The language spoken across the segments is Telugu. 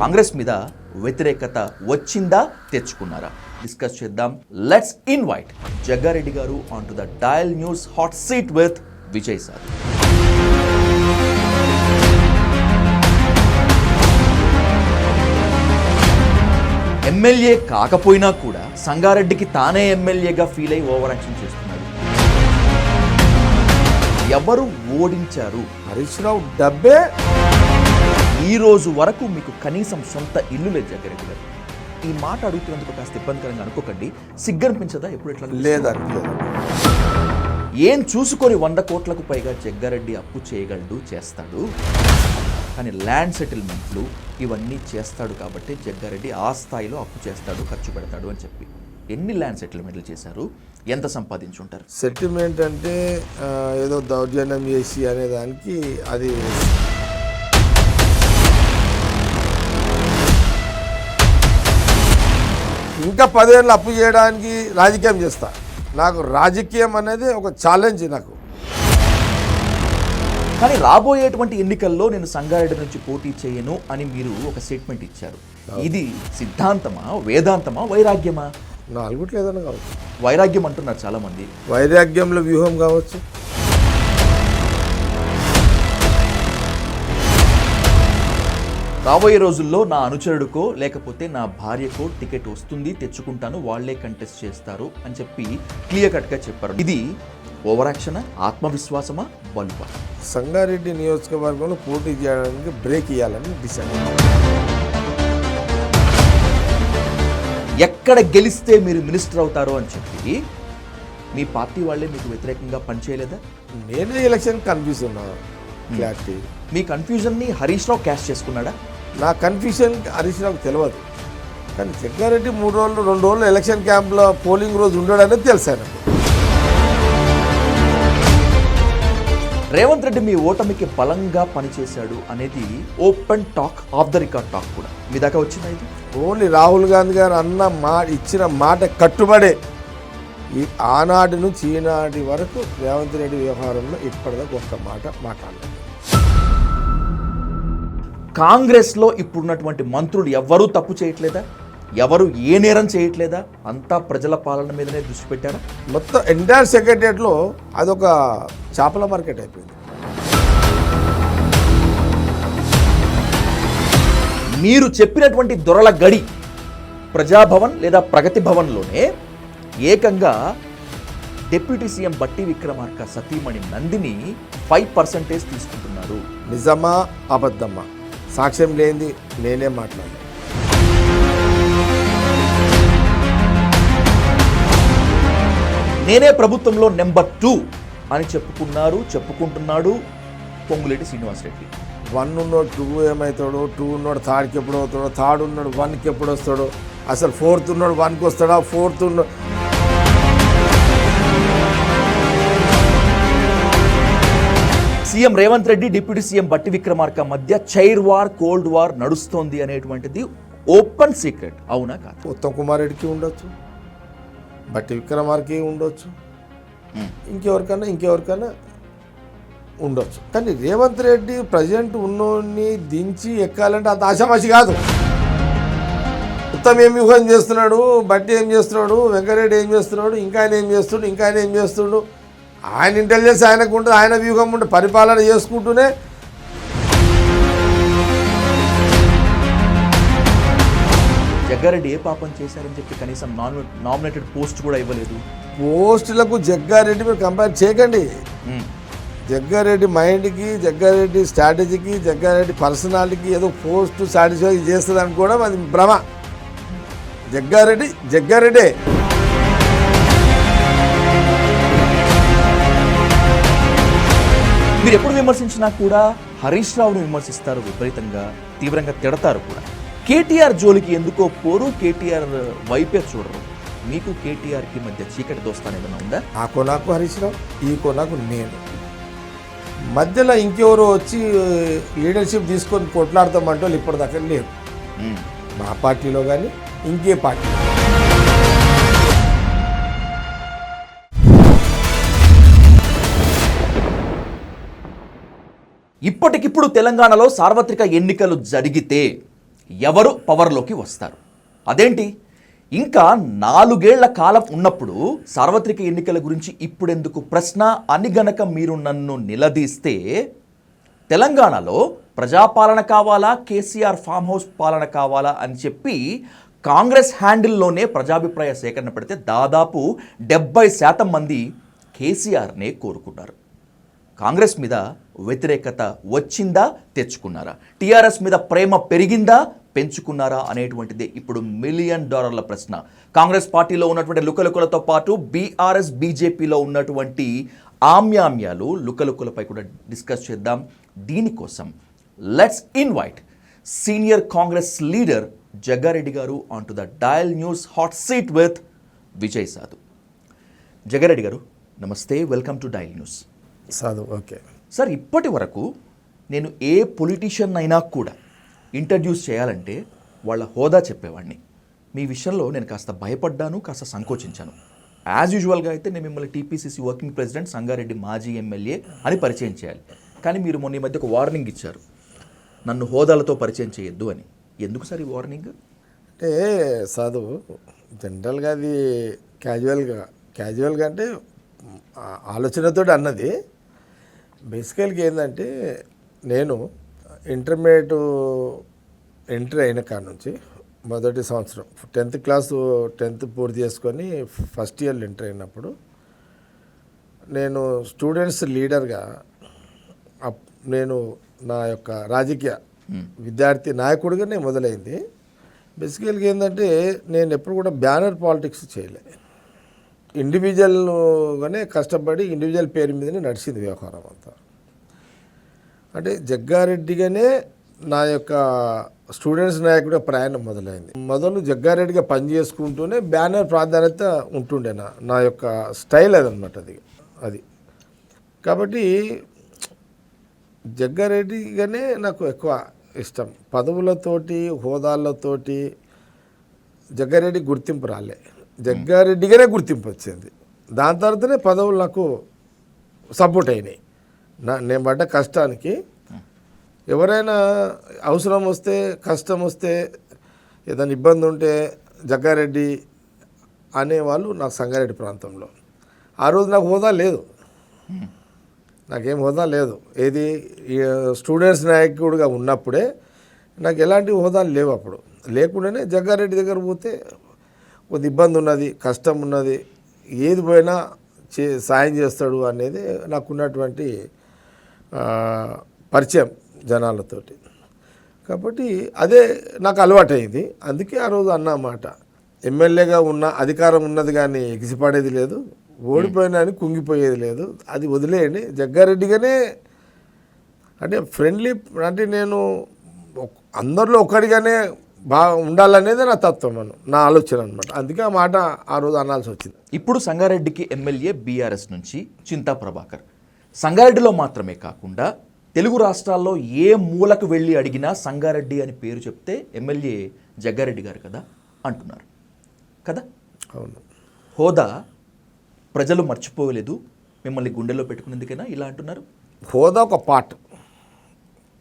కాంగ్రెస్ మీద వ్యతిరేకత వచ్చిందా, తెచ్చుకున్నారా? డిస్కస్ చేద్దాం. లెట్స్ ఇన్వైట్ జగ్గారెడ్డి గారు on to the dial news hot seat with Vijay sir. MLA కాకపోయినా కూడా సంగారెడ్డికి తానే ఎమ్మెల్యేగా ఫీల్ అయి ఓవర్ యాక్షన్ చేస్తున్నాడు. ఎవరు ఓడించారు? హరీష్ రావు డబ్బే. ఈ రోజు వరకు మీకు కనీసం సొంత ఇల్లు లేదు జగ్గారెడ్డి గారు. ఈ మాట అడుగుతున్నందుకు కాస్త ఇబ్బందికరంగా అనుకోకండి. సిగ్గనిపించదా ఎప్పుడు ఎట్లా? లేదండి. ఏం చూసుకొని 100 కోట్లకు పైగా జగ్గారెడ్డి అప్పు చేయగలడు, చేస్తాడు. కానీ ల్యాండ్ సెటిల్మెంట్లు ఇవన్నీ చేస్తాడు కాబట్టి జగ్గారెడ్డి ఆ స్థాయిలో అప్పు చేస్తాడు, ఖర్చు పెడతాడు అని చెప్పి. ఎన్ని ల్యాండ్ సెటిల్మెంట్లు చేశారు? ఎంత సంపాదించుంటారు? సెటిల్మెంట్ అంటే ఏదో దౌర్జన్యం చేసి అనే దానికి అది ఇంకా 10 ఏళ్ళు అప్పు చేయడానికి రాజకీయం చేస్తా. నాకు రాజకీయం అనేది ఒక ఛాలెంజ్ నాకు. కానీ రాబోయేటువంటి ఎన్నికల్లో నేను సంగారెడ్డి నుంచి పోటీ చేయను అని మీరు ఒక స్టేట్మెంట్ ఇచ్చారు. ఇది సిద్ధాంతమా, వేదాంతమా, వైరాగ్యమా? నాలుగుట్లు ఏదైనా కావచ్చు. వైరాగ్యం అంటున్నారు చాలా మంది. వైరాగ్యంలో వ్యూహం కావచ్చు. రాబోయే రోజుల్లో నా అనుచరుడికో లేకపోతే నా భార్యకో టికెట్ వస్తుంది, తెచ్చుకుంటాను, వాళ్లే కంటెస్ట్ చేస్తారు అని చెప్పి క్లియర్ కట్గా చెప్పారు. ఇది ఓవర్ యాక్షనా, ఆత్మవిశ్వాసమా, బలుపా? సంగారెడ్డి నియోజకవర్గంలో పోటీ చేయడానికి బ్రేక్ ఇవ్వాలని డిసైడ్. ఎక్కడ గెలిస్తే మీరు మినిస్టర్ అవుతారో అని చెప్పి మీ పార్టీ వాళ్ళే మీకు వ్యతిరేకంగా పనిచేయలేదా? నేను ఎలక్షన్ కన్ఫ్యూజ్ ఉన్నా. క్లారిటీ. మీ కన్ఫ్యూజన్ని హరీష్ రావు క్యాష్ చేసుకున్నాడా? నా కన్ఫ్యూజన్ హరీష్ రావుకి తెలియదు. కానీ జగ్గారెడ్డి 2 రోజులు ఎలక్షన్ క్యాంప్లో పోలింగ్ రోజు ఉండడనేది తెలుసా నాకు. రేవంత్ రెడ్డి మీ ఓటమికి బలంగా పనిచేశాడు అనేది open talk, of the record talk కూడా మీ దాకా వచ్చిందా? ఇది ఓన్లీ రాహుల్ గాంధీ గారు ఇచ్చిన మాట కట్టుబడే ఈ ఆనాటి నుంచి ఈనాటి వరకు రేవంత్ రెడ్డి వ్యవహారంలో ఇప్పటిదాకా ఒక్క మాట మాట్లాడలేదు. కాంగ్రెస్లో ఇప్పుడున్నటువంటి మంత్రులు ఎవరూ తప్పు చేయట్లేదా? ఎవరు ఏ నేరం చేయట్లేదా? అంతా ప్రజల పాలన మీదనే దృష్టి పెట్టారా? మొత్తం ఎంటైర్ సెక్రటరియట్లో అదొక చేపల మార్కెట్ అయిపోయింది. మీరు చెప్పినటువంటి దొరల గడి ప్రజాభవన్ లేదా ప్రగతి భవన్లోనే ఏకంగా డిప్యూటీ సీఎం బట్టి విక్రమార్క సతీమణి నందిని 5% తీసుకుంటున్నారు. నిజమా అబద్ధమా? సాక్ష్యం లేనిది నేనే మాట్లాడాను. నేనే ప్రభుత్వంలో నెంబర్ 2 అని చెప్పుకుంటున్నాడు పొంగులేటి శ్రీనివాసరెడ్డి. 1 ఉన్నోడు 2 ఏమవుతాడు, 2 ఉన్నోడు 3కి ఎప్పుడు అవుతాడో, 3 ఉన్నాడు 1కి ఎప్పుడు వస్తాడో, అసలు 4th ఉన్నాడు 1కి వస్తాడా, 4th ఉన్నాడు. CM Revanth Reddy, deputy CM బట్టి విక్రమార్క మధ్య చైర్ వార్, కోల్డ్ వార్ నడుస్తోంది అనేటువంటిది ఓపెన్ సీక్రెట్. అవునా కాదు? ఉత్తమ్ కుమార్ రెడ్డికి ఉండొచ్చు, బట్టి విక్రమార్కి ఉండొచ్చు, ఇంకెవరికైనా ఉండొచ్చు. కానీ రేవంత్ రెడ్డి ప్రజెంట్ ఉన్నోడిని దించి ఎక్కాలంటే అంత ఆశామాషి కాదు. ఉత్తమ్ ఏం వ్యూహం చేస్తున్నాడు, బట్టి ఏం చేస్తున్నాడు, వెంకరెడ్డి ఏం చేస్తున్నాడు, ఇంకా ఆయన ఏం చేస్తున్నాడు, ఆయన ఇంటెలిజెన్స్ ఆయనకు ఉంటుంది, ఆయన వ్యూహం ఉంటే పరిపాలన చేసుకుంటూనే జగ్గారెడ్డి ఏ పాపం చేశారని చెప్పి కనీసం నామినేటెడ్ పోస్ట్ కూడా ఇవ్వలేదు. పోస్టులకు జగ్గారెడ్డి మీరు కంపేర్ చేయకండి. జగ్గారెడ్డి మైండ్కి, జగ్గారెడ్డి స్ట్రాటజీకి, జగ్గారెడ్డి పర్సనాలిటీకి ఏదో పోస్ట్ సాటిస్ఫై చేస్తుంది అనుకోవడం అది భ్రమ. జగ్గారెడ్డే. మీరు ఎప్పుడు విమర్శించినా కూడా హరీష్ రావును విమర్శిస్తారు, విపరీతంగా తీవ్రంగా తిడతారు కూడా. కేటీఆర్ జోలికి ఎందుకో పోరు, కేటీఆర్ వైపే చూడరు. మీకు కేటీఆర్కి మధ్య చీకటి దోస్తాను ఏదైనా ఉందా? ఆ కొనాకు హరీష్ రావు, ఈ కొనాకు నేను. మధ్యలో ఇంకెవరో వచ్చి లీడర్షిప్ తీసుకొని కొట్లాడతామంటే వాళ్ళు ఇప్పటిదాకా లేరు. మా పార్టీలో కానీ ఇంకే పార్టీ. ఇప్పటికిప్పుడు తెలంగాణలో సార్వత్రిక ఎన్నికలు జరిగితే ఎవరు పవర్లోకి వస్తారు. అదేంటి, ఇంకా 4 ఏళ్ల కాలం ఉన్నప్పుడు సార్వత్రిక ఎన్నికల గురించి ఇప్పుడెందుకు ప్రశ్న అని గనక మీరు నన్ను నిలదీస్తే, తెలంగాణలో ప్రజాపాలన కావాలా, కేసీఆర్ ఫామ్ హౌస్ పాలన కావాలా అని చెప్పి కాంగ్రెస్ హ్యాండిల్లోనే ప్రజాభిప్రాయ సేకరణ పెడితే దాదాపు 70% మంది కేసీఆర్నే కోరుకున్నారు. కాంగ్రెస్ మీద వ్యతిరేకత వచ్చిందా, తెచ్చుకున్నారా? టీఆర్ఎస్ మీద ప్రేమ పెరిగిందా, పెంచుకున్నారా అనేటువంటిదే ఇప్పుడు $1 మిలియన్ ప్రశ్న. కాంగ్రెస్ పార్టీలో ఉన్నటువంటి లుకలుకలతో పాటు బీఆర్ఎస్ బీజేపీలో ఉన్నటువంటి ఆమ్యామ్యాలు లుకలుకలపై కూడా డిస్కస్ చేద్దాం. దీనికోసం let's invite senior Congress leader Jaggareddy గారు on to the dial news hot seat with Vijay Sadhu. Jaggareddy గారు నమస్తే, welcome to dial news. Sadhu okay sir, ఇప్పటి వరకు నేను ఏ పొలిటీషియన్ అయినా కూడా ఇంట్రడ్యూస్ చేయాలంటే వాళ్ళ హోదా చెప్పేవాడిని. మీ విషయంలో నేను కాస్త భయపడ్డాను, కాస్త సంకోచించాను. యాజ్ యూజువల్గా అయితే నేను మిమ్మల్ని టీపీసీసీ వర్కింగ్ ప్రెసిడెంట్, సంగారెడ్డి మాజీ ఎమ్మెల్యే అని పరిచయం చేయాలి. కానీ మీరు మొన్న ఈ మధ్య ఒక వార్నింగ్ ఇచ్చారు, నన్ను హోదాలతో పరిచయం చేయొద్దు అని. ఎందుకు సార్ ఈ వార్నింగ్? అంటే సాధు జనరల్గా అది క్యాజువల్గా అంటే ఆలోచనతో అన్నది. బేసికల్గా ఏంటంటే, నేను ఇంటర్మీడియట్ ఎంట్రీ అయిన కాడ నుంచి మొదటి సంవత్సరం 10th క్లాసు 10th పూర్తి చేసుకొని ఫస్ట్ ఇయర్లో ఎంటర్ అయినప్పుడు నేను స్టూడెంట్స్ లీడర్గా నేను నా యొక్క రాజకీయ విద్యార్థి నాయకుడిగానే మొదలైంది. బేసికల్గా ఏంటంటే, నేను ఎప్పుడు కూడా బ్యానర్ పాలిటిక్స్ చేయలే. ఇండివిజువల్గానే కష్టపడి ఇండివిజువల్ పేరు మీదనే నడిచింది వ్యవహారం అంతా. అంటే జగ్గారెడ్డిగానే నా యొక్క స్టూడెంట్స్ నాయకుడిగా ప్రయాణం మొదలైంది. మొదలు జగ్గారెడ్డిగా పనిచేసుకుంటూనే బ్యానర్ ప్రాధాన్యత ఉంటుండే నా యొక్క స్టైల్ అదనమాట అది. కాబట్టి జగ్గారెడ్డిగానే నాకు ఎక్కువ ఇష్టం. పదవులతోటి హోదాలతోటి జగ్గారెడ్డి గుర్తింపు రాలే, జగ్గారెడ్డిగానే గుర్తింపు వచ్చింది. దాని తర్వాతనే పదవులు నాకు సపోర్ట్ అయినాయి. నేను పడ్డ కష్టానికి ఎవరైనా అవసరం వస్తే, కష్టం వస్తే, ఏదైనా ఇబ్బంది ఉంటే జగ్గారెడ్డి అనేవాళ్ళు నాకు సంగారెడ్డి ప్రాంతంలో. ఆ రోజు నాకు హోదా లేదు, నాకేం హోదా లేదు. ఏది స్టూడెంట్స్ నాయకుడిగా ఉన్నప్పుడే నాకు ఎలాంటి హోదాలు లేవు. అప్పుడు లేకుండానే జగ్గారెడ్డి దగ్గర పోతే కొద్ది ఇబ్బంది ఉన్నది, కష్టం ఉన్నది, ఏది పోయినా సాయం చేస్తాడు అనేది నాకున్నటువంటి పరిచయం జనాలతోటి. కాబట్టి అదే నాకు అలవాటైంది. అందుకే ఆ రోజు అన్నమాట, ఎమ్మెల్యేగా ఉన్న అధికారం ఉన్నది కానీ ఎగిసిపడేది లేదు, ఓడిపోయినా అని కుంగిపోయేది లేదు, అది వదిలేయండి. జగ్గారెడ్డిగానే అంటే ఫ్రెండ్లీ, అంటే నేను అందరిలో ఒకటిగానే ఉండాలనేది నా తత్వం, నా ఆలోచన అనమాట. అందుకే ఆ మాట ఆ రోజు అనాల్సి వచ్చింది. ఇప్పుడు సంగారెడ్డికి ఎమ్మెల్యే బీఆర్ఎస్ నుంచి చింతా ప్రభాకర్. సంగారెడ్డిలో మాత్రమే కాకుండా తెలుగు రాష్ట్రాల్లో ఏ మూలకు వెళ్ళి అడిగినా సంగారెడ్డి అని పేరు చెప్తే ఎమ్మెల్యే జగ్గారెడ్డి గారు కదా అంటున్నారు కదా. అవును, హోదా ప్రజలు మర్చిపోలేదు, మిమ్మల్ని గుండెల్లో పెట్టుకునేందుకైనా ఇలా అంటున్నారు. హోదా ఒక పార్ట్,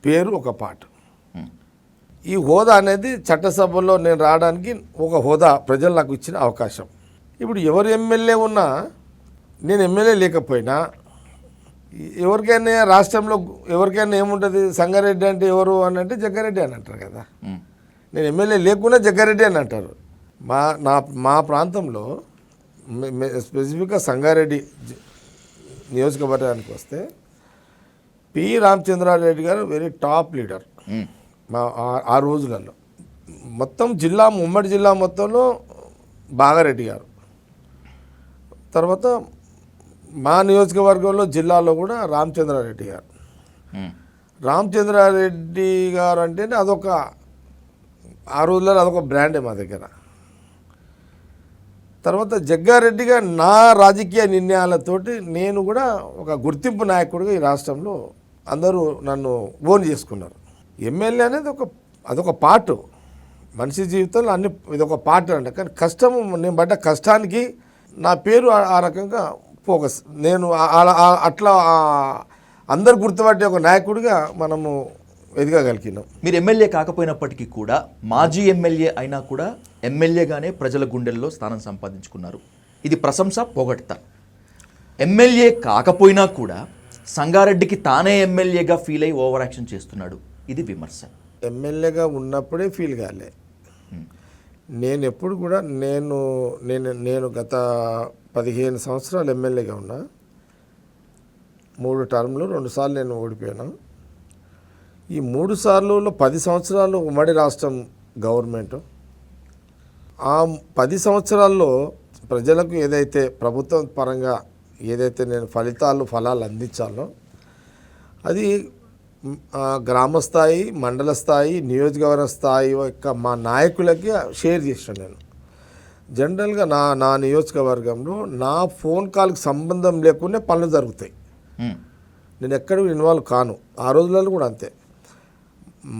పేరు ఒక పార్ట్. ఈ హోదా అనేది చట్టసభలో నేను రావడానికి ఒక హోదా, ప్రజలు నాకు ఇచ్చిన అవకాశం. ఇప్పుడు ఎవరు ఎమ్మెల్యే ఉన్నా, నేను ఎమ్మెల్యే లేకపోయినా, ఎవరికైనా రాష్ట్రంలో ఎవరికైనా ఏముంటుంది, సంగారెడ్డి అంటే ఎవరు అని అంటే జగ్గారెడ్డి అని అంటారు కదా. నేను ఎమ్మెల్యే లేకున్నా జగ్గారెడ్డి అని అంటారు. మా ప్రాంతంలో స్పెసిఫిక్గా సంగారెడ్డి నియోజకవర్గానికి వస్తే పి రామచంద్రారెడ్డి గారు వెరీ టాప్ లీడర్. ఆ రోజులలో మొత్తం జిల్లా, ఉమ్మడి జిల్లా మొత్తంలో బాగారెడ్డి గారు, తర్వాత మా నియోజకవర్గంలో జిల్లాలో కూడా రామచంద్రారెడ్డి గారు. రామచంద్రారెడ్డి గారు అంటేనే అదొక, ఆ రోజుల్లో అదొక బ్రాండే మా దగ్గర. తర్వాత జగ్గారెడ్డిగా నా రాజకీయ నిర్ణయాలతోటి నేను కూడా ఒక గుర్తింపు నాయకుడిగా ఈ రాష్ట్రంలో అందరూ నన్ను ఓన్ చేసుకున్నారు. ఎమ్మెల్యే అనేది అదొక పార్ట్ మనిషి జీవితంలో, అన్ని ఇదొక పార్ట్ అంట. కానీ కష్టం, నేను పడ్డ కష్టానికి నా పేరు ఆ రకంగా ఫోకస్. నేను అట్లా అందరు గుర్తుపట్టే ఒక నాయకుడిగా మనము ఎదగగలిగినాం. మీరు ఎమ్మెల్యే కాకపోయినప్పటికీ కూడా మాజీ ఎమ్మెల్యే అయినా కూడా ఎమ్మెల్యేగానే ప్రజల గుండెల్లో స్థానం సంపాదించుకున్నారు. ఇది ప్రశంస పొగడ్త. ఎమ్మెల్యే కాకపోయినా కూడా సంగారెడ్డికి తానే ఎమ్మెల్యేగా ఫీల్ అయ్యి ఓవర్ యాక్షన్ చేస్తున్నాడు, ఇది విమర్శ. ఎమ్మెల్యేగా ఉన్నప్పుడే ఫీల్ కాలే. నేను ఎప్పుడు కూడా నేను గత 15 సంవత్సరాలు ఎమ్మెల్యేగా ఉన్నా. 3 టర్మ్లు 2 సార్లు నేను ఓడిపోయాను. ఈ 3 సార్లు 10 సంవత్సరాలు ఉమ్మడి రాష్ట్రం గవర్నమెంట్. ఆ 10 సంవత్సరాల్లో ప్రజలకు ఏదైతే ప్రభుత్వం పరంగా ఏదైతే నేను ఫలాలు అందించాలో అది గ్రామ స్థాయి, మండల స్థాయి, నియోజకవర్గ స్థాయి యొక్క మా నాయకులకి షేర్ చేసాను. నేను జనరల్గా నా నియోజకవర్గంలో నా ఫోన్ కాల్కి సంబంధం లేకుండా పనులు జరుగుతాయి. నేను ఎక్కడికి ఇన్వాల్వ్ కాను. ఆ రోజులలో కూడా అంతే.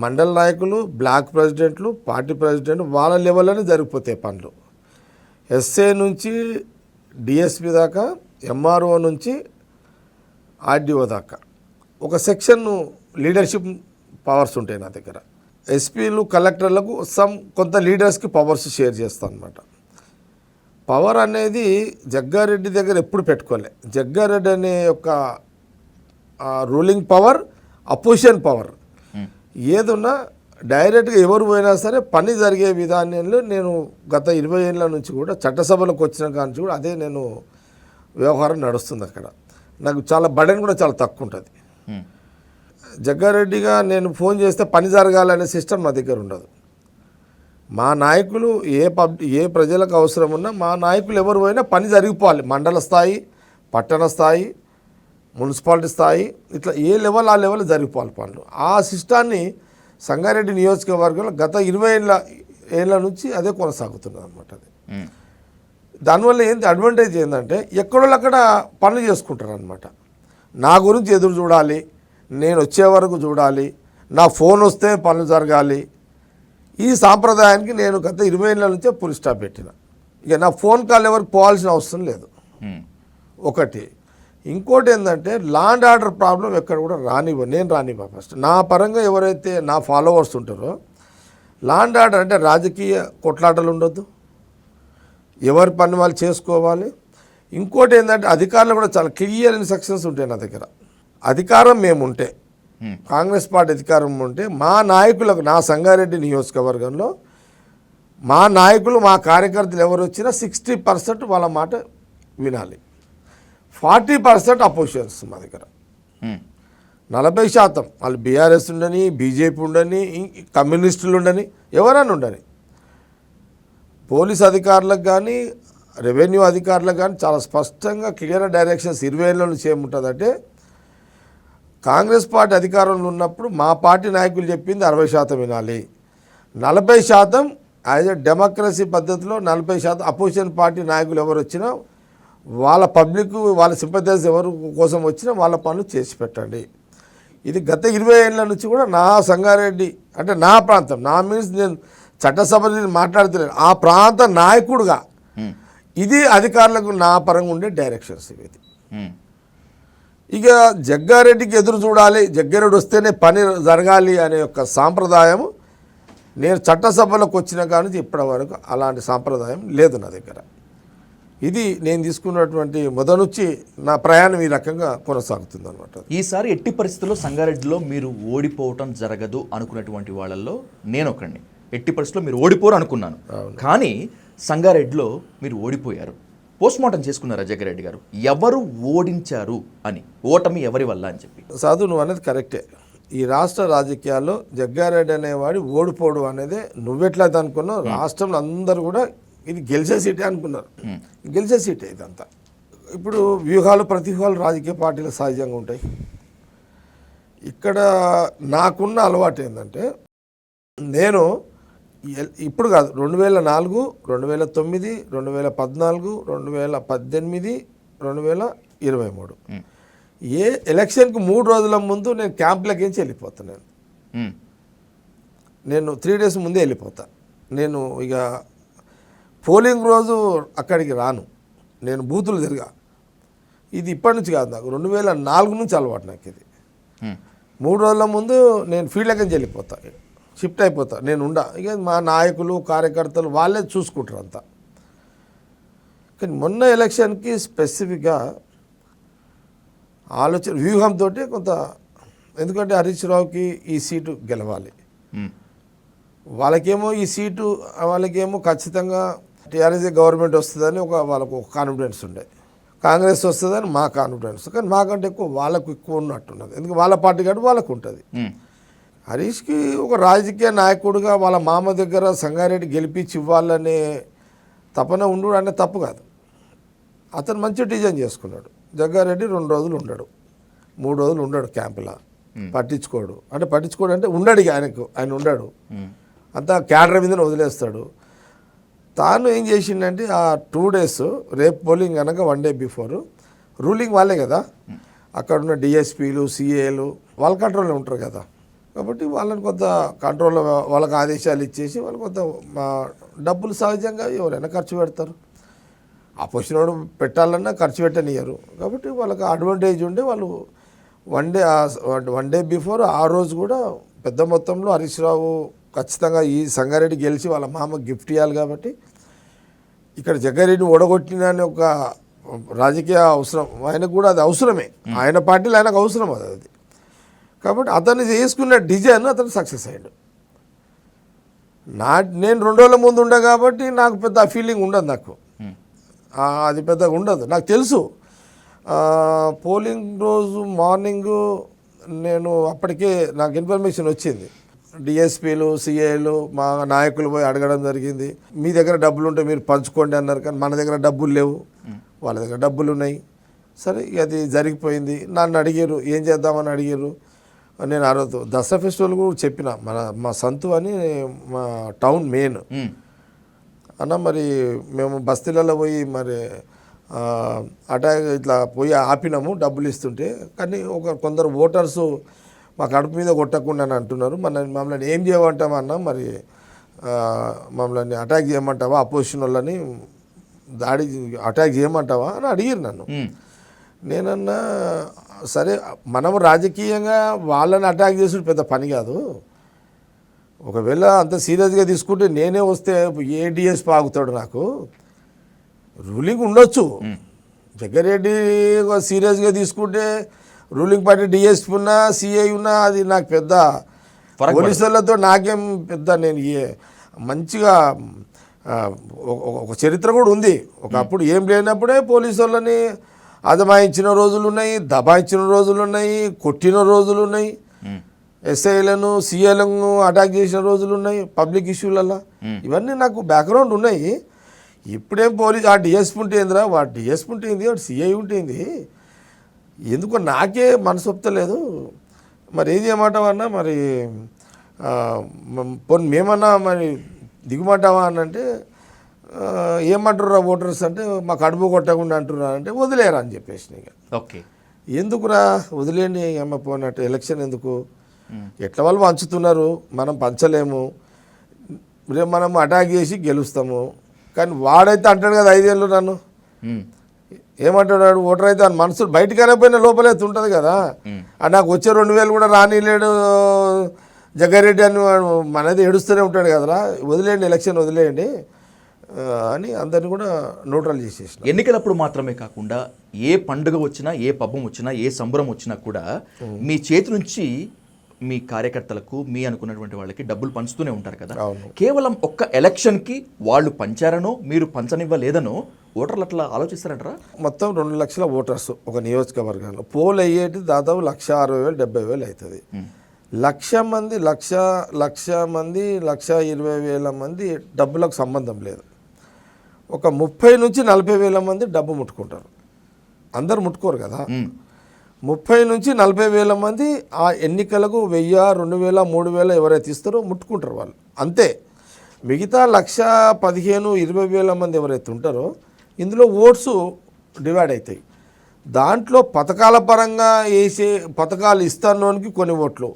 మండల నాయకులు, బ్లాక్ ప్రెసిడెంట్లు, పార్టీ ప్రెసిడెంట్ వాళ్ళ లెవెల్లోనే జరిగిపోతాయి పనులు. ఎస్ఏ నుంచి డిఎస్పి దాకా, ఎంఆర్ఓ నుంచి ఆర్డీఓ దాకా ఒక సెక్షన్ లీడర్షిప్ పవర్స్ ఉంటాయి నా దగ్గర. ఎస్పీలు, కలెక్టర్లకు కొంత లీడర్స్కి పవర్స్ షేర్ చేస్తాను అనమాట. పవర్ అనేది జగ్గారెడ్డి దగ్గర ఎప్పుడు పెట్టుకోలే. జగ్గారెడ్డి అనే యొక్క రూలింగ్ పవర్, అపోజిషన్ పవర్ ఏదున్నా డైరెక్ట్గా ఎవరు పోయినా సరే పని జరిగే విధానంలో నేను గత 20 ఏళ్ళ నుంచి కూడా చట్టసభలకు వచ్చిన కానీ కూడా అదే నేను వ్యవహారం నడుస్తుంది. అక్కడ నాకు చాలా బడన్ కూడా చాలా తక్కువ ఉంటుంది. జగ్గారెడ్డిగా నేను ఫోన్ చేస్తే పని జరగాలనే సిస్టమ్ నా దగ్గర ఉండదు. మా నాయకులు ఏ ప్రజలకు అవసరం ఉన్నా మా నాయకులు ఎవరు పోయినా పని జరిగిపోవాలి. మండల స్థాయి, పట్టణ స్థాయి, మున్సిపాలిటీ స్థాయి, ఇట్లా ఏ లెవెల్ ఆ లెవెల్ జరిగిపోవాలి పనులు. ఆ సిస్టాన్ని సంగారెడ్డి నియోజకవర్గంలో గత 20 ఏళ్ళ నుంచి అదే కొనసాగుతున్నది అనమాట. అది దానివల్ల ఏంటి అడ్వాంటేజ్ ఏంటంటే ఎక్కడోళ్ళు అక్కడ పనులు చేసుకుంటారు అనమాట. నా గురించి ఎదురు చూడాలి, నేను వచ్చే వరకు చూడాలి, నా ఫోన్ వస్తే పనులు జరగాలి. ఈ సాంప్రదాయానికి నేను గత 20 ఏళ్ళ నుంచే ఫుల్ స్టాప్ పెట్టిన. ఇక నా ఫోన్ కాల్ ఎవరికి పోవాల్సిన అవసరం లేదు. ఒకటి. ఇంకోటి ఏంటంటే లా అండ్ ఆర్డర్ ప్రాబ్లం ఎక్కడ కూడా నేను రానివ్వ. ఫస్ట్ నా పరంగా ఎవరైతే నా ఫాలోవర్స్ ఉంటారో లా అండ్ ఆర్డర్ అంటే రాజకీయ కొట్లాటలు ఉండొద్దు, ఎవరి పని వాళ్ళు చేసుకోవాలి. ఇంకోటి ఏంటంటే అధికారులు కూడా చాలా క్లియర్ ఇన్స్ట్రక్షన్స్ ఉంటాయి నా దగ్గర. అధికారం మేముంటే, కాంగ్రెస్ పార్టీ అధికారం ఉంటే మా నాయకులకు, నా సంగారెడ్డి నియోజకవర్గంలో మా నాయకులు, మా కార్యకర్తలు ఎవరు వచ్చినా 60% వాళ్ళ మాట వినాలి. 40% అపోజిషన్స్ మా దగ్గర. 40% వాళ్ళు బీఆర్ఎస్ ఉండని, బీజేపీ ఉండని, కమ్యూనిస్టులు ఉండని, ఎవరైనా ఉండని, పోలీస్ అధికారులకు కానీ రెవెన్యూ అధికారులకు కానీ చాలా స్పష్టంగా క్లియర్ డైరెక్షన్స్ 20 ఏళ్ళ నుంచి ఏముంటుందంటే కాంగ్రెస్ పార్టీ అధికారంలో ఉన్నప్పుడు మా పార్టీ నాయకులు చెప్పింది 60% వినాలి, 40% యాజ్ ఎ డెమోక్రసీ పద్ధతిలో 40% అపోజిషన్ పార్టీ నాయకులు ఎవరు వచ్చినా వాళ్ళ పబ్లిక్, వాళ్ళ సింపథైజర్స్ ఎవరు కోసం వచ్చినా వాళ్ళ పనులు చేసి పెట్టండి. ఇది గత 20 ఏళ్ళ నుంచి కూడా నా సంగారెడ్డి అంటే నా ప్రాంతం, నా మీన్స్ నేను చట్టసభలో మాట్లాడుతున్నాను, ఆ ప్రాంత నాయకుడుగా ఇది అధికారులకు నా పరంగా ఉండే డైరెక్షన్స్ ఇది. ఇక జగ్గారెడ్డికి ఎదురు చూడాలి, జగ్గారెడ్డి వస్తేనే పని జరగాలి అనే యొక్క సాంప్రదాయం నేను చట్టసభలకు వచ్చిన కానీ ఇప్పటి వరకు అలాంటి సాంప్రదాయం లేదు నా దగ్గర. ఇది నేను తీసుకున్నటువంటి మొదనుంచి నా ప్రయాణం ఈ రకంగా కొనసాగుతుంది అనమాట. ఈసారి ఎట్టి పరిస్థితుల్లో సంగారెడ్డిలో మీరు ఓడిపోవటం జరగదు అనుకున్నటువంటి వాళ్ళల్లో నేను ఒకడిని. ఎట్టి పరిస్థితుల్లో మీరు ఓడిపోరు అనుకున్నాను, కానీ సంగారెడ్డిలో మీరు ఓడిపోయారు. పోస్ట్మార్టం చేసుకున్నారా జగ్గారెడ్డి గారు? ఎవరు ఓడించారు అని, ఓటమి ఎవరి వల్ల అని చెప్పి? సాధు నువ్వు అనేది కరెక్టే. ఈ రాష్ట్ర రాజకీయాల్లో జగ్గారెడ్డి అనేవాడు ఓడిపోవడం అనేది నువ్వెట్లయితే అనుకున్నావు, రాష్ట్రంలో అందరూ కూడా ఇది గెలిచే సీటే అనుకున్నారు. గెలిచే సీటే ఇదంతా. ఇప్పుడు వ్యూహాలు, ప్రతివ్యూహాలు రాజకీయ పార్టీలు సహజంగా ఉంటాయి. ఇక్కడ నాకున్న అలవాటు ఏంటంటే నేను ఇప్పుడు కాదు, 2004, 2009, 2014, 2018, 2023 ఏ ఎలక్షన్కి 3 రోజుల ముందు నేను క్యాంప్లకి వెళ్ళిపోతాను. నేను 3 days ముందే వెళ్ళిపోతా. నేను ఇక పోలింగ్ రోజు అక్కడికి రాను, నేను బూతులు తిరిగా. ఇది ఇప్పటి నుంచి కాదు, నాకు 2004 నుంచి అలవాటు నాకు ఇది. 3 రోజుల ముందు నేను ఫీల్డ్లోకి వెళ్ళిపోతా, షిఫ్ట్ అయిపోతా, నేను ఉండా. ఇక మా నాయకులు కార్యకర్తలు వాళ్ళే చూసుకుంటారు అంతా. కానీ మొన్న ఎలక్షన్కి స్పెసిఫిక్గా ఆలోచన వ్యూహంతో కొంత, ఎందుకంటే హరీష్ రావుకి ఈ సీటు గెలవాలి, వాళ్ళకేమో ఈ సీటు, వాళ్ళకేమో ఖచ్చితంగా టీఆర్ఎస్ గవర్నమెంట్ వస్తుందని వాళ్ళకు ఒక కాన్ఫిడెన్స్ ఉండే, కాంగ్రెస్ వస్తుందని మా కాన్ఫిడెన్స్. కానీ మాకంటే ఎక్కువ వాళ్ళకు ఎక్కువ ఉన్నట్టున్నది, ఎందుకంటే వాళ్ళ పార్టీ కాబట్టి వాళ్ళకు ఉంటుంది. హరీష్కి ఒక రాజకీయ నాయకుడిగా వాళ్ళ మామ దగ్గర సంగారెడ్డి గెలిపించి ఇవ్వాలనే తపన ఉండు అంటే తప్పు కాదు. అతను మంచి డిజైన్ చేసుకున్నాడు. జగ్గారెడ్డి 2 రోజులు ఉండడు, 3 రోజులు ఉండడు క్యాంపులా, పట్టించుకోడు. అంటే పట్టించుకోడు అంటే ఉండడు, ఆయన ఉండడు, అంతా క్యాడర్ మీదనే వదిలేస్తాడు. తాను ఏం చేసిండంటే ఆ 2 days, రేపు పోలింగ్ కనుక 1 day బిఫోర్, రూలింగ్ వాళ్ళే కదా, అక్కడ ఉన్న డిఎస్పీలు సిఏలు వాళ్ళ కంట్రోల్లో ఉంటారు కదా, కాబట్టి వాళ్ళని కొంత కంట్రోల్లో వాళ్ళకి ఆదేశాలు ఇచ్చేసి వాళ్ళు కొంత డబ్బులు సహజంగా ఎవరైనా ఖర్చు పెడతారు. అపోజిషన్ వాడు పెట్టాలన్నా ఖర్చు పెట్టనియరు. కాబట్టి వాళ్ళకి అడ్వాంటేజ్ ఉండే వాళ్ళు 1 day బిఫోర్ ఆ రోజు కూడా పెద్ద మొత్తంలో హరీష్ రావు ఖచ్చితంగా ఈ సంగారెడ్డి గెలిచి వాళ్ళ మామ గిఫ్ట్ ఇవ్వాలి. కాబట్టి ఇక్కడ జగ్గారెడ్డిని ఓడగొట్టిన ఒక రాజకీయ అవసరం ఆయనకు కూడా, అది అవసరమే, ఆయన పార్టీలో ఆయనకు అవసరం అది. కాబట్టి అతను చేసుకున్న డిజైన్ అతను సక్సెస్ అయ్యాడు. నేను 2 రోజుల ముందు ఉండే కాబట్టి నాకు పెద్ద ఫీలింగ్ ఉండదు, నాకు అది పెద్దగా ఉండదు. నాకు తెలుసు పోలింగ్ రోజు మార్నింగు నేను అప్పటికే నాకు ఇన్ఫర్మేషన్ వచ్చింది, డిఎస్పీలు సిఐలు మా నాయకులు పోయి అడగడం జరిగింది, మీ దగ్గర డబ్బులు ఉంటే మీరు పంచుకోండి అన్నారు. కానీ మన దగ్గర డబ్బులు లేవు, వాళ్ళ దగ్గర డబ్బులు ఉన్నాయి. సరే అది జరిగిపోయింది. నన్ను అడిగారు ఏం చేద్దామని అడిగారు. నేను ఆ రోజు దసరా ఫెస్టివల్ కూడా చెప్పిన, మా సంతు అని మా టౌన్ మెయిన్ అన్న, మరి మేము బస్తీలలో పోయి మరి అటాక్ ఇట్లా పోయి ఆపినాము డబ్బులు ఇస్తుంటే, కానీ కొందరు ఓటర్సు మా కడుపు మీద కొట్టకుండా అని అంటున్నారు, మమ్మల్ని ఏం చేయమంటామన్నా, మరి మమ్మల్ని అటాక్ చేయమంటావా, అపోజిషన్ వాళ్ళని అటాక్ చేయమంటావా అని అడిగారు నన్ను. నేనన్నా సరే, మనం రాజకీయంగా వాళ్ళని అటాక్ చేసుడు పెద్ద పని కాదు, ఒకవేళ అంత సీరియస్గా తీసుకుంటే నేనే వస్తే ఏ డిఎస్పీ ఆగుతాడు, నాకు రూలింగ్ ఉండొచ్చు. జగ్గారెడ్డి సీరియస్గా తీసుకుంటే రూలింగ్ పార్టీ డిఎస్పీ ఉన్నా సిఐ ఉన్నా అది నాకు పెద్ద, పోలీసులతో నాకేం పెద్ద, నేను మంచిగా ఒక చరిత్ర కూడా ఉంది. ఒకప్పుడు ఏం లేనప్పుడే పోలీసు వాళ్ళని అదమాయించిన రోజులు ఉన్నాయి, దబాయించిన రోజులు ఉన్నాయి, కొట్టిన రోజులు ఉన్నాయి, ఎస్ఐలను సిఐలను అటాక్ చేసిన రోజులు ఉన్నాయి పబ్లిక్ ఇష్యూలలో. ఇవన్నీ నాకు బ్యాక్గ్రౌండ్ ఉన్నాయి. ఇప్పుడేం పోలీస్ ఆ డిఎస్పీ ఉంటే ఏందిరా, వాడు డిఎస్పీ ఉంటేంది, వాడు సిఐ ఉంటేంది, ఎందుకో నాకే మనసు ఒప్పుతలేదు. మరి ఏం చేయమంటావన్నా, మరి పోనీ మేమన్నా మరి దిగుమంటావా అని అంటే, ఏమంటారా ఓటర్స్ అంటే మా కడుపు కొట్టకుండా అంటున్నారు అంటే వదిలేరా అని చెప్పేసి. ఇక ఓకే, ఎందుకురా వదిలేండి అమ్మ పోనట్టు, ఎలక్షన్ ఎందుకు, ఎట్లా వాళ్ళు పంచుతున్నారు, మనం పంచలేము, రేపు మనం అటాక్ చేసి గెలుస్తాము. కానీ వాడైతే అంటాడు కదా 5 ఏళ్ళు నన్ను, ఏమంటాడు ఓటర్ అయితే అని మనసు బయటికి అనపోయినా లోపలైతే ఉంటుంది కదా, నాకు వచ్చే 2000 కూడా రానిలేడు జగ్గారెడ్డి అని మనది ఏడుస్తూనే ఉంటాడు కదరా, వదిలేయండి ఎలక్షన్ వదిలేయండి అని అందరిని కూడా న్యూట్రల్ చేసేసి. ఎన్నికలప్పుడు మాత్రమే కాకుండా ఏ పండుగ వచ్చినా, ఏ పబ్బం వచ్చినా, ఏ సంబరం వచ్చినా కూడా మీ చేతి నుంచి మీ కార్యకర్తలకు, మీ అనుకున్నటువంటి వాళ్ళకి డబ్బులు పంచుతూనే ఉంటారు కదా. కేవలం ఒక్క ఎలక్షన్కి వాళ్ళు పంచారనో, మీరు పంచనివ్వలేదనో ఓటర్లు అట్లా ఆలోచిస్తారంటారా? మొత్తం 2 లక్షల ఓటర్స్ ఒక నియోజకవర్గంలో పోల్ అయ్యేది దాదాపు 1,60,000 70,000 అవుతుంది. 1,00,000 మంది 1,20,000 మంది డబ్బులకు సంబంధం లేదు. ఒక 30 నుంచి 40,000 మంది డబ్బు ముట్టుకుంటారు. అందరు ముట్టుకోరు కదా. 30 నుంచి 40,000 మంది ఆ ఎన్నికలకు 1,000, 2,000, 3,000 ఎవరైతే ఇస్తారో ముట్టుకుంటారు వాళ్ళు, అంతే. మిగతా 1,15,000, 20,000 మంది ఎవరైతే ఉంటారో ఇందులో ఓట్స్ డివైడ్ అవుతాయి. దాంట్లో పథకాల పరంగా వేసే పథకాలు ఇస్తున్నోనికి కొన్ని ఓట్లు,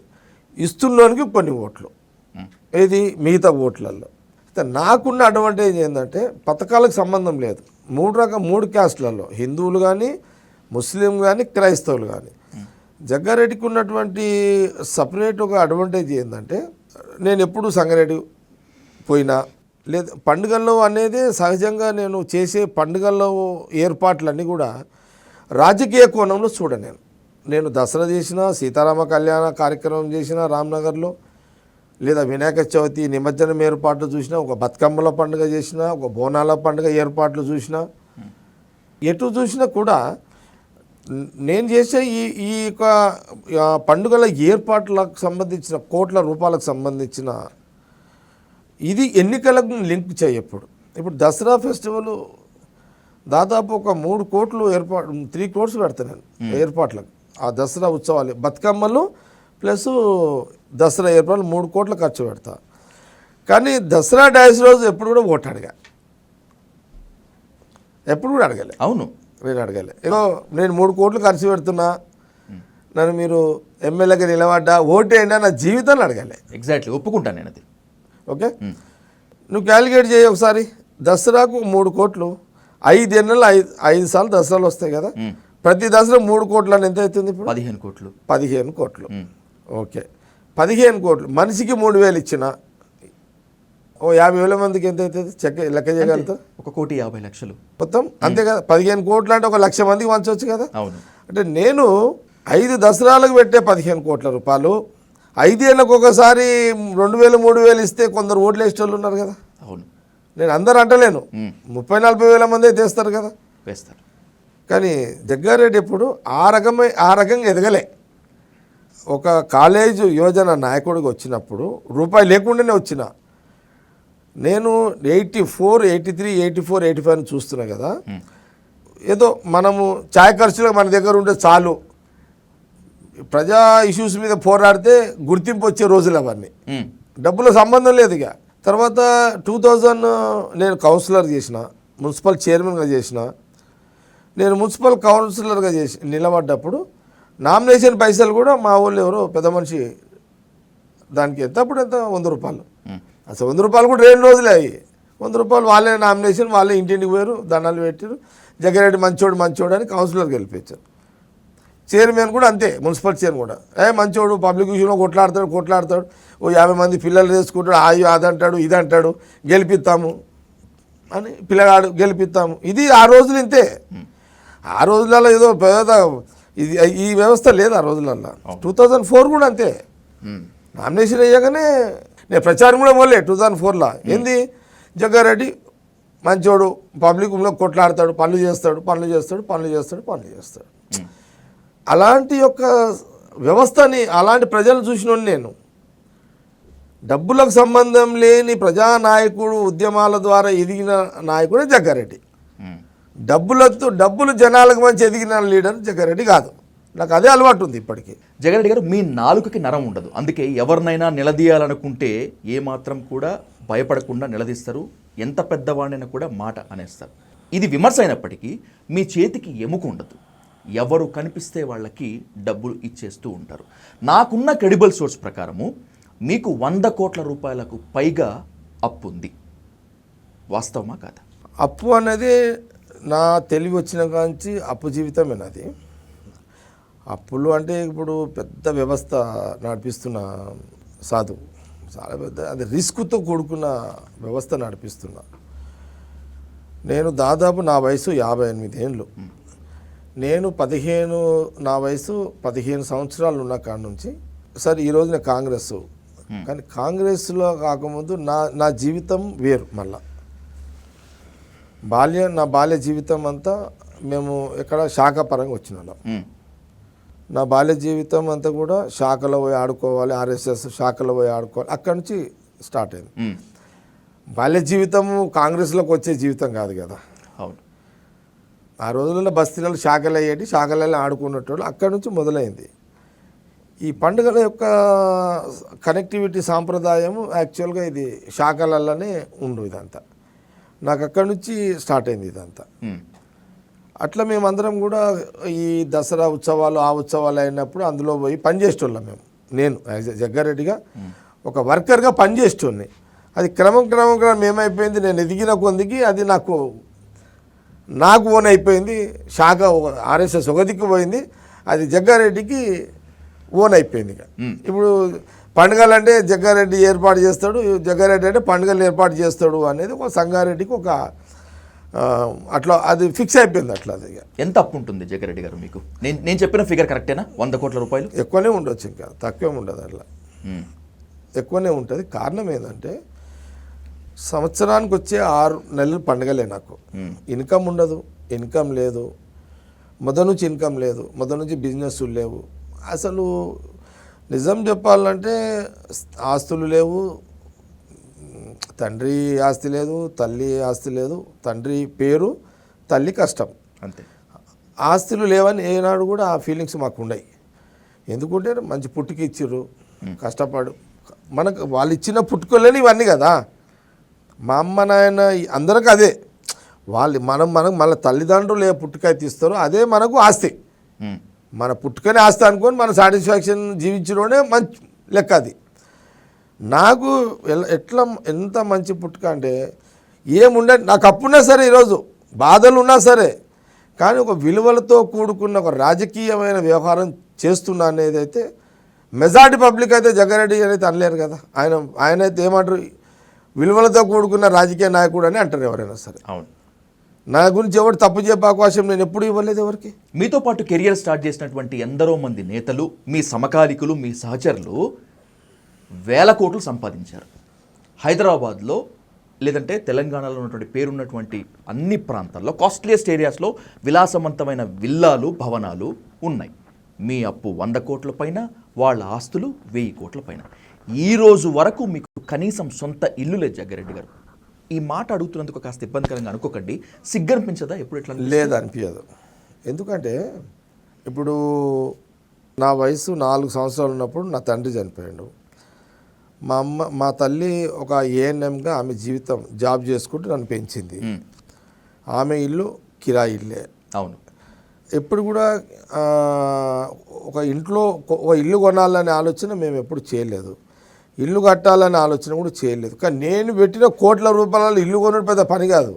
ఇస్తున్నోనికి కొన్ని ఓట్లు, ఏది మిగతా ఓట్లలో. నాకున్న అడ్వాంటేజ్ ఏంటంటే పథకాలకు సంబంధం లేదు. 3 క్యాస్ట్లలో హిందువులు కానీ, ముస్లిం కానీ, క్రైస్తవులు కానీ జగ్గారెడ్డికి ఉన్నటువంటి సపరేట్ ఒక అడ్వాంటేజ్ ఏంటంటే, నేను ఎప్పుడు సంగారెడ్డి పోయినా లేదా పండుగల్లో అనేది సహజంగా నేను చేసే పండుగల్లో ఏర్పాట్లన్నీ కూడా రాజకీయ కోణంలో నేను దసరా చేసిన, సీతారామ కళ్యాణ కార్యక్రమం చేసిన రామ్నగర్లో, లేదా వినాయక చవితి నిమజ్జనం ఏర్పాట్లు చూసినా, ఒక బతుకమ్మల పండుగ చేసిన, ఒక బోనాల పండుగ ఏర్పాట్లు చూసినా, ఎటు చూసినా కూడా నేను చేసే ఈ యొక్క పండుగల ఏర్పాట్లకు సంబంధించిన కోట్ల రూపాయలకు సంబంధించిన ఇది ఎన్నికలకు లింక్ చేయప్పుడు. ఇప్పుడు దసరా ఫెస్టివల్ దాదాపు ఒక 3 కోట్లు 3 crores పెడతాను నేను ఏర్పాట్లకు. ఆ దసరా ఉత్సవాలు బతుకమ్మలు ప్లస్ దసరా ఏర్పాట్లు 3 కోట్ల ఖర్చు పెడతా. కానీ దసరా డేస్ రోజు ఎప్పుడు కూడా ఓటు ఎప్పుడు కూడా అడగలే. అవును, నేను అడగలే. ఏదో నేను 3 కోట్లు ఖర్చు పెడుతున్నా, నన్ను మీరు ఎమ్మెల్యేగా నిలబడ్డా ఓటేయండి నా జీవితాన్ని అడగలే. ఎగ్జాక్ట్లీ ఒప్పుకుంటాను నేను అది. ఓకే, నువ్వు క్యాలిక్యులేట్ చేయి ఒకసారి. దసరాకు 3 కోట్లు, 5 ఏళ్ళలో 5 సార్లు దసరాలు వస్తాయి కదా. ప్రతి దసరా 3 కోట్లు అని ఎంత అవుతుంది ఇప్పుడు? 15 కోట్లు. 15 కోట్లు. ఓకే, 15 కోట్లు మనిషికి 3,000 ఇచ్చిన ఓ 50,000 మందికి ఎంత అవుతుంది? లెక్క చేయగలుగుతారు? 1,50,00,000 మొత్తం అంతే కదా. 15 కోట్లు అంటే 1,00,000 మందికి పంచవచ్చు కదా. అవును. అంటే నేను 5 దసరాలకు పెట్టే 15 కోట్ల రూపాయలు 5 ఏళ్ళకు ఒకసారి 2,000 3,000 ఇస్తే కొందరు ఓట్లు వేసే వాళ్ళు ఉన్నారు కదా. అవును, నేను అందరూ అంటలేను, 30-40 వేల మంది తెస్తారు కదా, వేస్తారు. కానీ జగ్గారెడ్డి ఎప్పుడు ఆ రకంగా ఎదగలే. ఒక కాలేజు యోజన నాయకుడికి వచ్చినప్పుడు రూపాయి లేకుండానే వచ్చిన నేను 84, 83, 84, 85 చూస్తున్నా కదా. ఏదో మనము ఛాయ్ ఖర్చులో మన దగ్గర ఉంటే చాలు, ప్రజా ఇష్యూస్ మీద పోరాడితే గుర్తింపు వచ్చే రోజులు అవన్నీ. డబ్బుల సంబంధం లేదు. ఇక తర్వాత 2000 నేను కౌన్సిలర్ చేసిన, మున్సిపల్ చైర్మన్గా చేసిన. నేను మున్సిపల్ కౌన్సిలర్గా నిలబడ్డప్పుడు నామినేషన్ పైసలు కూడా మా వాళ్ళు ఎవరో పెద్ద మనిషి దానికి అప్పుడు ఎంత 100 రూపాయలు. అసలు 100 రూపాయలు కూడా 2 రోజులే అయ్యి. 100 రూపాయలు వాళ్ళే నామినేషన్, వాళ్ళే ఇంటింటికి పోయారు, దండాలు పెట్టారు. జగ్గారెడ్డి మంచోడు అని కౌన్సిలర్ గెలిపించారు. చైర్మన్ కూడా అంతే, మున్సిపల్ చైర్మన్ కూడా మంచోడు, పబ్లిక్ విషయంలో కొట్లాడతాడు, ఓ 50 మంది పిల్లలు వేసుకుంటాడు, అదంటాడు ఇదంటాడు, గెలిపిస్తాము అని పిల్లగాడు గెలిపిస్తాము. ఇది ఆ రోజులు ఇంతే. ఆ రోజులలో ఏదో పెద్ద ఇది ఈ వ్యవస్థ లేదు ఆ రోజులలో. 2004 కూడా అంతే. నామినేషన్ అయ్యాకనే నేను ప్రచారం కూడా మొదలే 2004లో. ఏంది, జగ్గారెడ్డి మంచోడు, పబ్లిక్లో కొట్లాడతాడు, పనులు చేస్తాడు. అలాంటి యొక్క వ్యవస్థని, అలాంటి ప్రజలు చూసిన నేను. డబ్బులకు సంబంధం లేని ప్రజానాయకుడు, ఉద్యమాల ద్వారా ఎదిగిన నాయకుడే జగ్గారెడ్డి. డబ్బులు జనాలకు మంచి ఎదిగిన లీడర్ జగ్గారెడ్డి కాదు. నాకు అదే అలవాటు ఉంది ఇప్పటికీ. జగ్గారెడ్డి గారు, మీ నాలుకకి నరం ఉండదు, అందుకే ఎవరినైనా నిలదీయాలనుకుంటే ఏమాత్రం కూడా భయపడకుండా నిలదీస్తారు. ఎంత పెద్దవాడినైనా కూడా మాట అనేస్తారు. ఇది విమర్శ అయినప్పటికీ మీ చేతికి ఎముక ఉండదు. ఎవరు కనిపిస్తే వాళ్ళకి డబ్బులు ఇచ్చేస్తూ ఉంటారు. నాకున్న క్రెడిబుల్ సోర్స్ ప్రకారము మీకు 100 కోట్ల రూపాయలకు పైగా అప్పు ఉంది. వాస్తవమా కాదా? అప్పు అనేది నా తెలివి వచ్చిన కాంచి అప్పు జీవితమే నాది. అప్పులు అంటే ఇప్పుడు పెద్ద వ్యవస్థ నడిపిస్తున్న సాధువు, చాలా పెద్ద, అది రిస్క్తో కూడుకున్న వ్యవస్థ నడిపిస్తున్నా. నేను దాదాపు నా వయసు 58 ఏళ్ళు. నేను నా వయసు 15 సంవత్సరాలు ఉన్న కాడ నుంచి సరే ఈ రోజున కాంగ్రెస్, కానీ కాంగ్రెస్లో కాకముందు నా జీవితం వేరు. మళ్ళా నా బాల్య జీవితం అంతా మేము ఎక్కడ శాఖాపరంగా వచ్చిన వాళ్ళం. నా బాల్య జీవితం అంతా కూడా శాఖలో పోయి ఆడుకోవాలి, RSS శాఖలో పోయి ఆడుకోవాలి, అక్కడి నుంచి స్టార్ట్ అయింది. బాల్య జీవితము కాంగ్రెస్లోకి వచ్చే జీవితం కాదు కదా. అవును, ఆ రోజులలో బస్తీలలో శాఖలు అయ్యేటి, శాఖలలో ఆడుకున్నట్టు అక్కడి నుంచి మొదలైంది. ఈ పండుగల యొక్క కనెక్టివిటీ సాంప్రదాయము యాక్చువల్గా ఇది శాఖలలోనే ఉండు. ఇదంతా నాకు అక్కడి నుంచి స్టార్ట్ అయింది ఇదంతా. అట్లా మేమందరం కూడా ఈ దసరా ఉత్సవాలు, ఆ ఉత్సవాలు అయినప్పుడు అందులో పోయి పనిచేసేటోళ్ళం మేము. నేను జగ్గారెడ్డిగా ఒక వర్కర్గా పనిచేసేటోడిని. అది క్రమం ఏమైపోయింది, నేను ఎదిగిన కొందికి అది నాకు ఓన్ అయిపోయింది. శాఖ RSS ఒక దిక్కు పోయింది, అది జగ్గారెడ్డికి ఓన్ అయిపోయింది ఇక. ఇప్పుడు పండుగలు అంటే జగ్గారెడ్డి ఏర్పాటు చేస్తాడు, జగ్గారెడ్డి అంటే పండుగలు ఏర్పాటు చేస్తాడు అనేది ఒక సంగారెడ్డికి ఒక అట్లా అది ఫిక్స్ అయిపోయింది అట్లా. అది ఇక ఎంత అప్పు ఉంటుంది జగ్గారెడ్డి గారు మీకు? నేను చెప్పిన ఫిగర్ కరెక్టేనా? 100 కోట్ల రూపాయలు ఎక్కువనే ఉండొచ్చు, ఇంకా తక్కువేం ఉండదు, అట్లా ఎక్కువనే ఉంటుంది. కారణం ఏంటంటే సంవత్సరానికి వచ్చే 6 నెలలు పండుగలే నాకు. ఇన్కమ్ ఉండదు, ఇన్కమ్ లేదు, మొదటి నుంచి ఇన్కమ్ లేదు, మొదటి నుంచి బిజినెస్ లేవు. అసలు నిజం చెప్పాలంటే ఆస్తులు లేవు, తండ్రి ఆస్తి లేదు, తల్లి ఆస్తి లేదు. తండ్రి పేరు, తల్లి కష్టం, అంతే. ఆస్తులు లేవని ఏనాడు కూడా ఆ ఫీలింగ్స్ మాకు ఉన్నాయి. ఎందుకంటే మంచి పుట్టుకి ఇచ్చిర్రు, కష్టపడు, మనకు వాళ్ళు ఇచ్చిన పుట్టుకోలేని ఇవన్నీ కదా. మా అమ్మ నాయన అందరికీ అదే, వాళ్ళు మనం మన తల్లిదండ్రులు ఏ పుట్టుక తీస్తారో అదే మనకు ఆస్తి. మన పుట్టుకనే ఆస్తి అనుకొని మన సాటిస్ఫాక్షన్ జీవించడమే మంచి లెక్క. అది నాకు ఎట్లా ఎంత మంచి పుట్టుక అంటే ఏముండే, నాకు అప్పున్నా సరే, ఈరోజు బాధలు ఉన్నా సరే, కానీ ఒక విలువలతో కూడుకున్న ఒక రాజకీయమైన వ్యవహారం చేస్తున్నా అనేది అయితే మెజారిటీ పబ్లిక్ అయితే జగ్గారెడ్డి అయితే అనలేరు కదా. ఆయన అయితే ఏమంటారు, విలువలతో కూడుకున్న రాజకీయ నాయకుడు అని అంటారు ఎవరైనా సరే. అవును, నా గురించి ఎవరు తప్పు చెప్పే అవకాశం నేను ఎప్పుడు ఇవ్వలేదు ఎవరికి. మీతో పాటు కెరియర్ స్టార్ట్ చేసినటువంటి ఎందరో మంది నేతలు, మీ సమకాలికులు, మీ సహచరులు వేల కోట్లు సంపాదించారు. హైదరాబాద్లో లేదంటే తెలంగాణలో ఉన్నటువంటి పేరున్నటువంటి అన్ని ప్రాంతాల్లో కాస్ట్లీయెస్ట్ ఏరియాస్లో విలాసవంతమైన విల్లాలు, భవనాలు ఉన్నాయి. మీ అప్పు 100 కోట్ల పైన, వాళ్ళ ఆస్తులు 1000 కోట్ల పైన. ఈ రోజు వరకు మీకు కనీసం సొంత ఇల్లు లేదు జగ్గారెడ్డి గారు. ఈ మాట అడుగుతున్నందుకు కాస్త ఇబ్బందికరంగా అనుకోకండి, సిగ్గనిపించదా ఎప్పుడు? ఎట్లా లేదు, అనిపించదు. ఎందుకంటే ఇప్పుడు నా వయసు 4 సంవత్సరాలు ఉన్నప్పుడు నా తండ్రి చనిపోయాడు. మా తల్లి ఒక ఏఎన్ఎంగా ఆమె జీవితం జాబ్ చేసుకుంటూ నన్ను పెంచింది. ఆమె ఇల్లు కిరాయి ఇల్లే. అవును. ఎప్పుడు కూడా ఒక ఇంట్లో ఒక ఇల్లు కొనాలనే ఆలోచన మేము ఎప్పుడు చేయలేదు, ఇల్లు కట్టాలనే ఆలోచన కూడా చేయలేదు. కానీ నేను పెట్టిన కోట్ల రూపాయలు ఇల్లు కొనడం పెద్ద పని కాదు.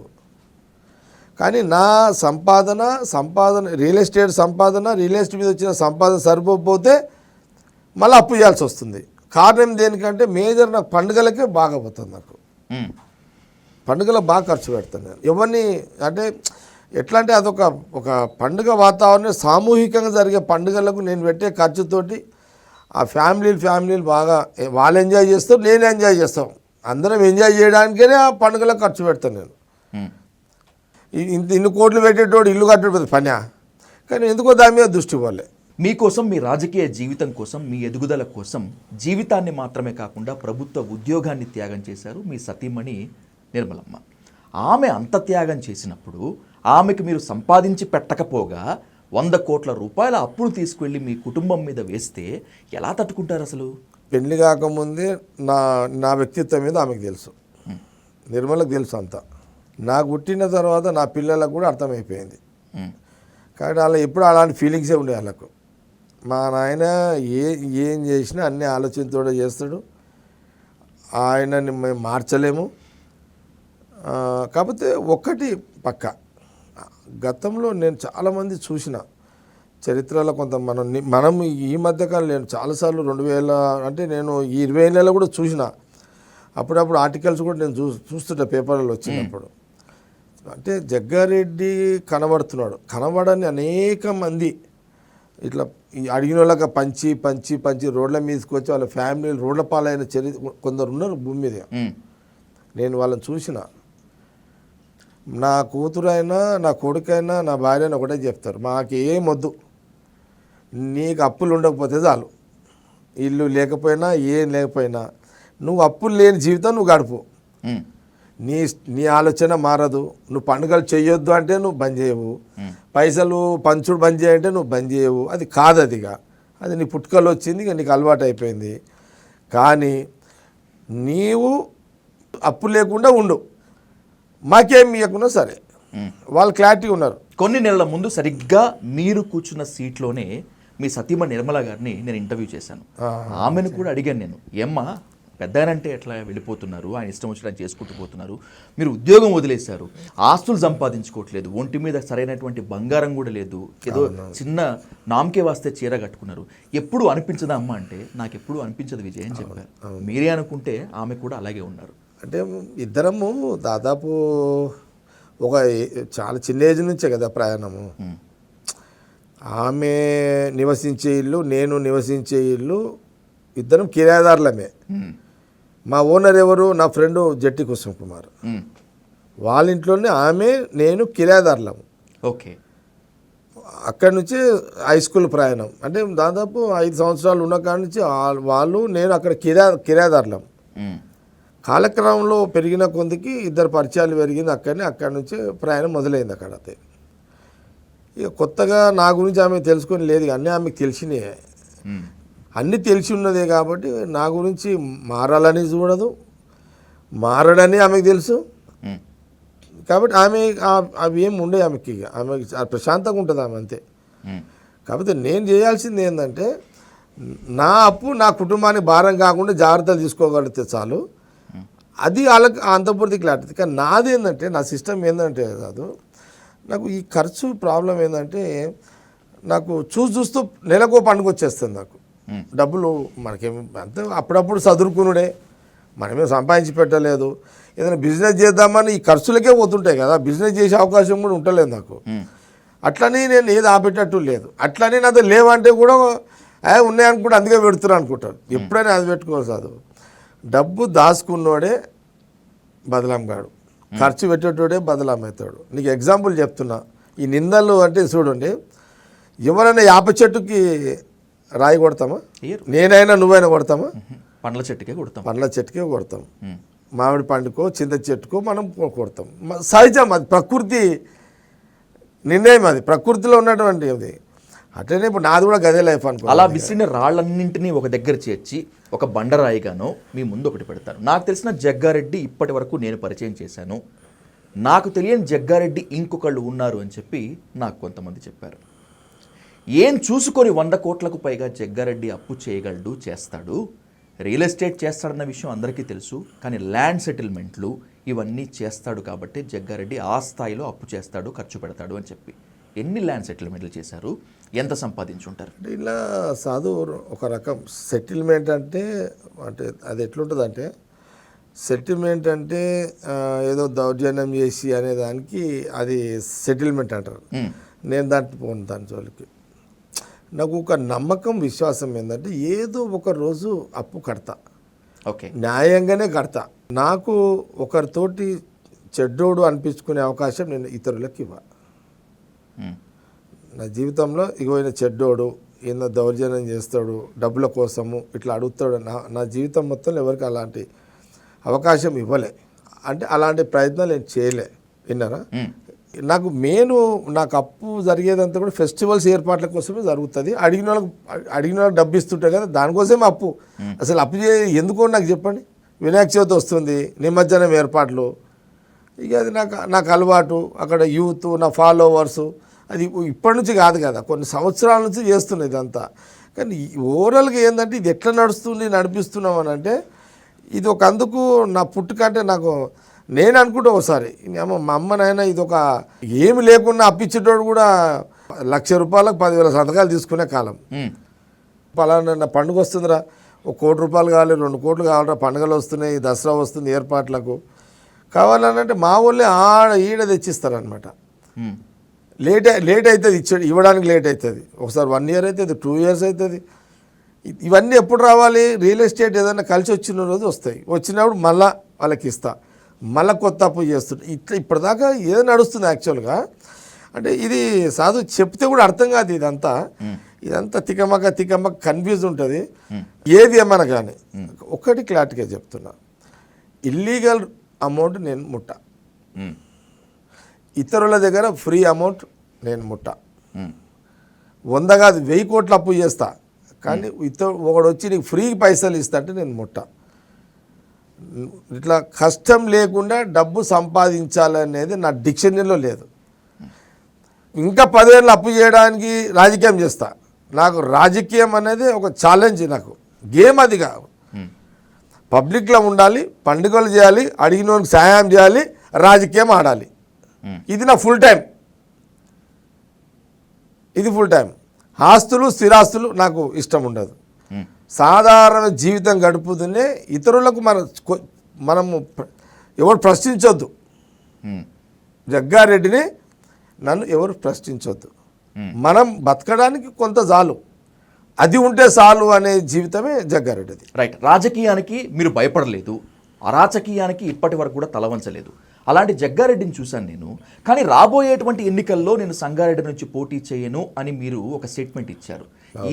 కానీ నా సంపాదన రియల్ ఎస్టేట్ మీద వచ్చిన సంపాదన సరిపోతే మళ్ళీ అప్పు చేయాల్సి వస్తుంది. కారణం దేనికంటే మేజర్ నాకు పండుగలకే బాగా పోతుంది. నాకు పండుగలకు బాగా ఖర్చు పెడతాను నేను. ఎవరిని అంటే ఎట్లా అంటే ఒక పండుగ వాతావరణం, సామూహికంగా జరిగే పండుగలకు నేను పెట్టే ఖర్చుతోటి ఆ ఫ్యామిలీలు బాగా వాళ్ళు ఎంజాయ్ చేస్తారు, నేను ఎంజాయ్ చేస్తాం, అందరం ఎంజాయ్ చేయడానికే ఆ పండుగలకు ఖర్చు పెడతాను నేను. ఇన్ని కోట్లు పెట్టేటోడు ఇల్లు కట్టేది పనా? కానీ ఎందుకో దాని మీద దృష్టి ఇవ్వాలి. మీకోసం, మీ రాజకీయ జీవితం కోసం, మీ ఎదుగుదల కోసం జీవితాన్ని మాత్రమే కాకుండా ప్రభుత్వ ఉద్యోగాన్ని త్యాగం చేశారు మీ సతీమణి నిర్మలమ్మ. ఆమె అంత త్యాగం చేసినప్పుడు ఆమెకు మీరు సంపాదించి పెట్టకపోగా 100 కోట్ల రూపాయల అప్పులు తీసుకువెళ్ళి మీ కుటుంబం మీద వేస్తే ఎలా తట్టుకుంటారు అసలు? పెళ్లి కాకముందే నా వ్యక్తిత్వం మీద ఆమెకు తెలుసు, నిర్మలకు తెలుసు అంతా. నాకు పుట్టిన తర్వాత నా పిల్లలకు కూడా అర్థమైపోయింది. కాబట్టి వాళ్ళ ఎప్పుడు అలాంటి ఫీలింగ్సే ఉండే వాళ్ళకు. మా నాయన ఏం చేసినా అన్ని ఆలోచనతో చేస్తాడు, ఆయనని మేము మార్చలేము. కాకపోతే ఒక్కటి పక్క, గతంలో నేను చాలామంది చూసిన చరిత్రలో కొంత మనం ఈ మధ్యకాలం నేను చాలాసార్లు 2000 అంటే నేను ఈ 20 ఏళ్ళలో కూడా చూసిన, అప్పుడప్పుడు ఆర్టికల్స్ కూడా నేను చూస్తుంటా పేపర్లలో వచ్చినప్పుడు. అంటే జగ్గారెడ్డి కనబడని అనేక మంది ఇట్లా అడిగిన వాళ్ళకి పంచి రోడ్ల మీదకి వచ్చి వాళ్ళ ఫ్యామిలీలు రోడ్ల పాలైన కొందరు ఉన్నారు భూమి మీద. నేను వాళ్ళని చూసిన. నా కూతురైనా, నా కొడుకైనా, నా భార్య అయినా ఒకటే చెప్తారు, మాకేం వద్దు, నీకు అప్పులు ఉండకపోతే చాలు, ఇల్లు లేకపోయినా ఏం లేకపోయినా నువ్వు అప్పులు లేని జీవితం నువ్వు గడుపు, నీ ఆలోచన మారదు. నువ్వు పండుగలు చేయొద్దు అంటే నువ్వు బంద్ చేయవు, పైసలు పంచుడు బంద్ చేయంటే నువ్వు బంద్ చేయవు. అది కాదు, అది నీ పుట్టుకలు వచ్చింది, ఇక నీకు అలవాటు అయిపోయింది. కానీ నీవు అప్పు లేకుండా ఉండు, మాకేం ఇవ్వకున్నా సరే. వాళ్ళు క్లారిటీ ఉన్నారు. కొన్ని నెలల ముందు సరిగ్గా మీరు కూర్చున్న సీట్లోనే మీ సతీమ నిర్మల గారిని నేను ఇంటర్వ్యూ చేశాను. ఆమెను కూడా అడిగాను నేను, ఏమ్మా పెద్దనంటే ఎట్లా వెళ్ళిపోతున్నారు, ఆయన ఇష్టం వచ్చినట్టు చేసుకుంటూ పోతున్నారు, మీరు ఉద్యోగం వదిలేశారు, ఆస్తులు సంపాదించుకోవట్లేదు, ఒంటి మీద సరైనటువంటి బంగారం కూడా లేదు, ఏదో చిన్న నామకే వాస్తే చీర కట్టుకున్నారు, ఎప్పుడు అనిపించదా అమ్మ అంటే నాకు ఎప్పుడు అనిపించదు విజయ్ అని చెప్పారు. మీరే అనుకుంటే ఆమె కూడా అలాగే ఉన్నారు. అంటే ఇద్దరము దాదాపు ఒక చాలా చిన్న ఏజ్ నుంచే కదా ప్రయాణము. ఆమె నివసించే ఇల్లు, నేను నివసించే ఇల్లు ఇద్దరం కిరాయిదారులమే. మా ఓనర్ ఎవరు, నా ఫ్రెండ్ జట్టి కుసుమ్ కుమార్, వాళ్ళ ఇంట్లోనే ఆమె నేను కిరాయిదారులము. ఓకే. అక్కడి నుంచి హై స్కూల్ ప్రయాణం అంటే దాదాపు 5 సంవత్సరాలు ఉన్న కాడి నుంచి వాళ్ళు నేను అక్కడ కిరాయిదారులం. కాలక్రమంలో పెరిగిన కొందికి ఇద్దరు పరిచయాలు పెరిగింది అక్కడి నుంచి ప్రయాణం మొదలైంది. అక్కడ ఇక కొత్తగా నా గురించి ఆమె తెలుసుకొని లేదు, అన్నీ ఆమెకు తెలిసినాయి, అన్నీ తెలిసి ఉన్నదే కాబట్టి నా గురించి మారాలని చూడదు, మారడని ఆమెకు తెలుసు. కాబట్టి ఆమె అవి ఏమి ఉండే ఆమెకి ప్రశాంతంగా ఉంటుంది ఆమె అంతే. కాకపోతే నేను చేయాల్సింది ఏంటంటే నా అప్పు నా కుటుంబానికి భారం కాకుండా జాగ్రత్తలు తీసుకోగలిగితే చాలు, అది వాళ్ళకి అంతపూర్తి క్లారిటీ. కానీ నాది ఏంటంటే నా సిస్టమ్ ఏంటంటే కాదు, నాకు ఈ ఖర్చు ప్రాబ్లం ఏంటంటే నాకు చూస్తూ నెలకో పండుగ వచ్చేస్తుంది. నాకు డబ్బులు మనకేమి అంతే, అప్పుడప్పుడు చదువుకునుడే, మనమేం సంపాదించి పెట్టలేదు. ఏదైనా బిజినెస్ చేద్దామని ఈ ఖర్చులకే పోతుంటాయి కదా, బిజినెస్ చేసే అవకాశం కూడా ఉండలేదు నాకు. అట్లనే నేను ఏది ఆపేటట్టు లేదు, అట్లనే నాతో లేవంటే కూడా ఉన్నాయని కూడా అందుకే పెడుతున్నా అనుకుంటాను. ఎప్పుడైనా అది పెట్టుకోవాలి. చదువు డబ్బు దాచుకున్నోడే బదలాంగాడు, ఖర్చు పెట్టేటోడే బదలామవుతాడు. నీకు ఎగ్జాంపుల్ చెప్తున్నా, ఈ నిందలు అంటే చూడండి, ఎవరైనా యాప చెట్టుకి రాయి కొడతామా? నేనైనా నువ్వైనా కొడతామా? పండ్ల చెట్టుకే కొడతాం, మామిడి పండుకో చింత చెట్టుకో మనం కొడతాం. సహజం, అది ప్రకృతి నిర్ణయం, అది ప్రకృతిలో ఉన్నటువంటి అది. అట్లనే ఇప్పుడు నాది కూడా గదే లైఫ్ అనుకో. అలా విసిరిన రాళ్ళన్నింటినీ ఒక దగ్గర చేర్చి ఒక బండరాయిగానో మీ ముందు ఒకటి పెడతాను. నాకు తెలిసిన జగ్గారెడ్డి ఇప్పటి వరకు నేను పరిచయం చేశాను, నాకు తెలియని జగ్గారెడ్డి ఇంకొకళ్ళు ఉన్నారు అని చెప్పి నాకు కొంతమంది చెప్పారు. ఏం చూసుకొని 100 కోట్లకు పైగా జగ్గారెడ్డి అప్పు చేయగలడు, చేస్తాడు, రియల్ ఎస్టేట్ చేస్తాడన్న విషయం అందరికీ తెలుసు, కానీ ల్యాండ్ సెటిల్మెంట్లు ఇవన్నీ చేస్తాడు కాబట్టి జగ్గారెడ్డి ఆ స్థాయిలో అప్పు చేస్తాడు, ఖర్చు పెడతాడు అని చెప్పి. ఎన్ని ల్యాండ్ సెటిల్మెంట్లు చేశారు, ఎంత సంపాదించుంటారు? ఇలా సాధు ఒక రకం సెటిల్మెంట్ అంటే అది ఎట్లుంటుంది అంటే, సెటిల్మెంట్ అంటే ఏదో దౌర్జన్యం చేసి అనే దానికి అది సెటిల్మెంట్ అంటారు. నేను పోను దాని జోలికి. నాకు ఒక నమ్మకం, విశ్వాసం ఏంటంటే ఏదో ఒక రోజు అప్పు కడతా, ఓకే, న్యాయంగానే కడతా. నాకు ఒకరితోటి చెడ్డోడు అనిపించుకునే అవకాశం నేను ఇతరులకు ఇవ్వ. నా జీవితంలో ఇగోయిన చెడ్డోడు, ఈయన దౌర్జన్యం చేస్తాడు, డబ్బుల కోసము ఇట్లా అడుగుతాడు, నా జీవితం మొత్తం ఎవరికి అలాంటి అవకాశం ఇవ్వలే. అంటే అలాంటి ప్రయత్నాలు నేను చేయలే. విన్నారా? నాకు నాకు అప్పు జరిగేదంతా కూడా ఫెస్టివల్స్ ఏర్పాట్ల కోసమే జరుగుతుంది. అడిగిన వాళ్ళకి డబ్బు ఇస్తుంటాయి కదా, దానికోసమే అప్పు. అసలు అప్పు ఎందుకో నాకు చెప్పండి. వినాయక చవితి వస్తుంది, నిమజ్జనం ఏర్పాట్లు, ఇక అది నాకు అలవాటు. అక్కడ యూత్, నా ఫాలోవర్సు, అది ఇప్పటి నుంచి కాదు కదా, కొన్ని సంవత్సరాల నుంచి చేస్తున్నాయి ఇదంతా. కానీ ఓవరాల్గా ఏంటంటే ఇది ఎట్లా నడిపిస్తున్నాం అని అంటే, ఇది ఒక అందుకు నా పుట్టుకంటే నాకు నేను అనుకుంటా ఒకసారి, మా అమ్మనైనా ఇది ఒక ఏమి లేకుండా అప్పించేటోడు కూడా ₹1,00,000 10,000 సంతకాలు తీసుకునే కాలం. పలానా నా పండుగ వస్తుందిరా, ₹1,00,00,000 కావాలి, 2 కోట్లు కావాలరా, పండుగలు వస్తున్నాయి, దసరా వస్తుంది, ఏర్పాట్లకు కావాలనంటే మా వాళ్ళే ఈడ తెచ్చిస్తారనమాట. లేట్ అవుతుంది, ఇవ్వడానికి లేట్ అవుతుంది. ఒకసారి 1 year అవుతుంది, 2 years అవుతుంది. ఇవన్నీ ఎప్పుడు రావాలి? రియల్ ఎస్టేట్ ఏదైనా కలిసి వచ్చిన రోజు వస్తాయి. వచ్చినప్పుడు మళ్ళీ వాళ్ళకి ఇస్తా, మళ్ళీ కొత్త అప్పు చేస్తుంటా. ఇప్పటిదాకా ఏదో నడుస్తుంది యాక్చువల్గా. అంటే ఇది సాధు చెప్తే కూడా అర్థం కాదు. ఇదంతా తికమక కన్ఫ్యూజ్ ఉంటుంది. ఏది ఏమన్నా కానీ ఒక్కటి క్లారిటీగా చెప్తున్నా, ఇల్లీగల్ అమౌంట్ నేను ముట్ట, ఇతరుల దగ్గర ఫ్రీ అమౌంట్ నేను ముట్ట. 100 కాదు 1000 కోట్లు అప్పు చేస్తా, కానీ ఒకడు వచ్చి నీకు ఫ్రీ పైసలు ఇస్తా అంటే నేను ముట్ట. ఇట్లా కష్టం లేకుండా డబ్బు సంపాదించాలనేది నా డిక్షనరీలో లేదు. ఇంకా 10 ఏళ్ళు అప్పు చేయడానికి రాజకీయం చేస్తా. నాకు రాజకీయం అనేది ఒక ఛాలెంజ్, నాకు గేమ్ అది కాదు. పబ్లిక్లో ఉండాలి, పండుగలు చేయాలి, అడిగినోనికి సహాయం చేయాలి, రాజకీయం ఆడాలి. ఇది నా ఫుల్ టైం. ఇది ఫుల్ టైం. ఆస్తులు స్థిరాస్తులు నాకు ఇష్టం ఉండదు. సాధారణ జీవితం గడుపుతూనే ఇతరులకు మనము ఎవరు ప్రశ్నించొద్దు. జగ్గారెడ్డిని నన్ను ఎవరు ప్రశ్నించొద్దు. మనం బతకడానికి కొంత చాలు, అది ఉంటే చాలు అనే జీవితమే జగ్గారెడ్డిది. రైట్. రాజకీయానికి మీరు భయపడలేదు, అరాచకీయానికి ఇప్పటి వరకు కూడా తలవంచలేదు. అలాంటి జగ్గారెడ్డిని చూశాను నేను. కానీ రాబోయేటువంటి ఎన్నికల్లో నేను సంగారెడ్డి నుంచి పోటీ చేయను అని మీరు ఒక స్టేట్మెంట్ ఇచ్చారు.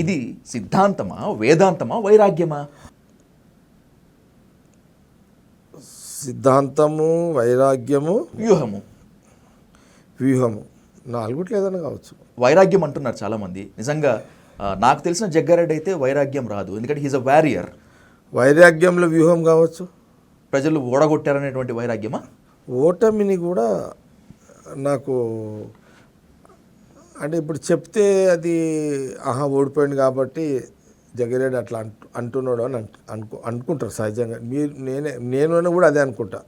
ఇది సిద్ధాంతమా, వేదాంతమా, వైరాగ్యమా? సిద్ధాంతము, వైరాగ్యము, వ్యూహము నాలుగుట్లు ఏదైనా కావచ్చు. వైరాగ్యం అంటున్నారు చాలామంది. నిజంగా నాకు తెలిసిన జగ్గారెడ్డి అయితే వైరాగ్యం రాదు, ఎందుకంటే హీజ్ అ వారియర్. వైరాగ్యంలో వ్యూహం కావచ్చు. ప్రజలు ఓడగొట్టారనేటువంటి వైరాగ్యమా? ఓటమిని కూడా నాకు అంటే ఇప్పుడు చెప్తే అది ఓడిపోయింది కాబట్టి జగ్గారెడ్డి అట్లా అంటున్నాడు అని అనుకుంటారు సహజంగా. నేను కూడా అదే అనుకుంటా.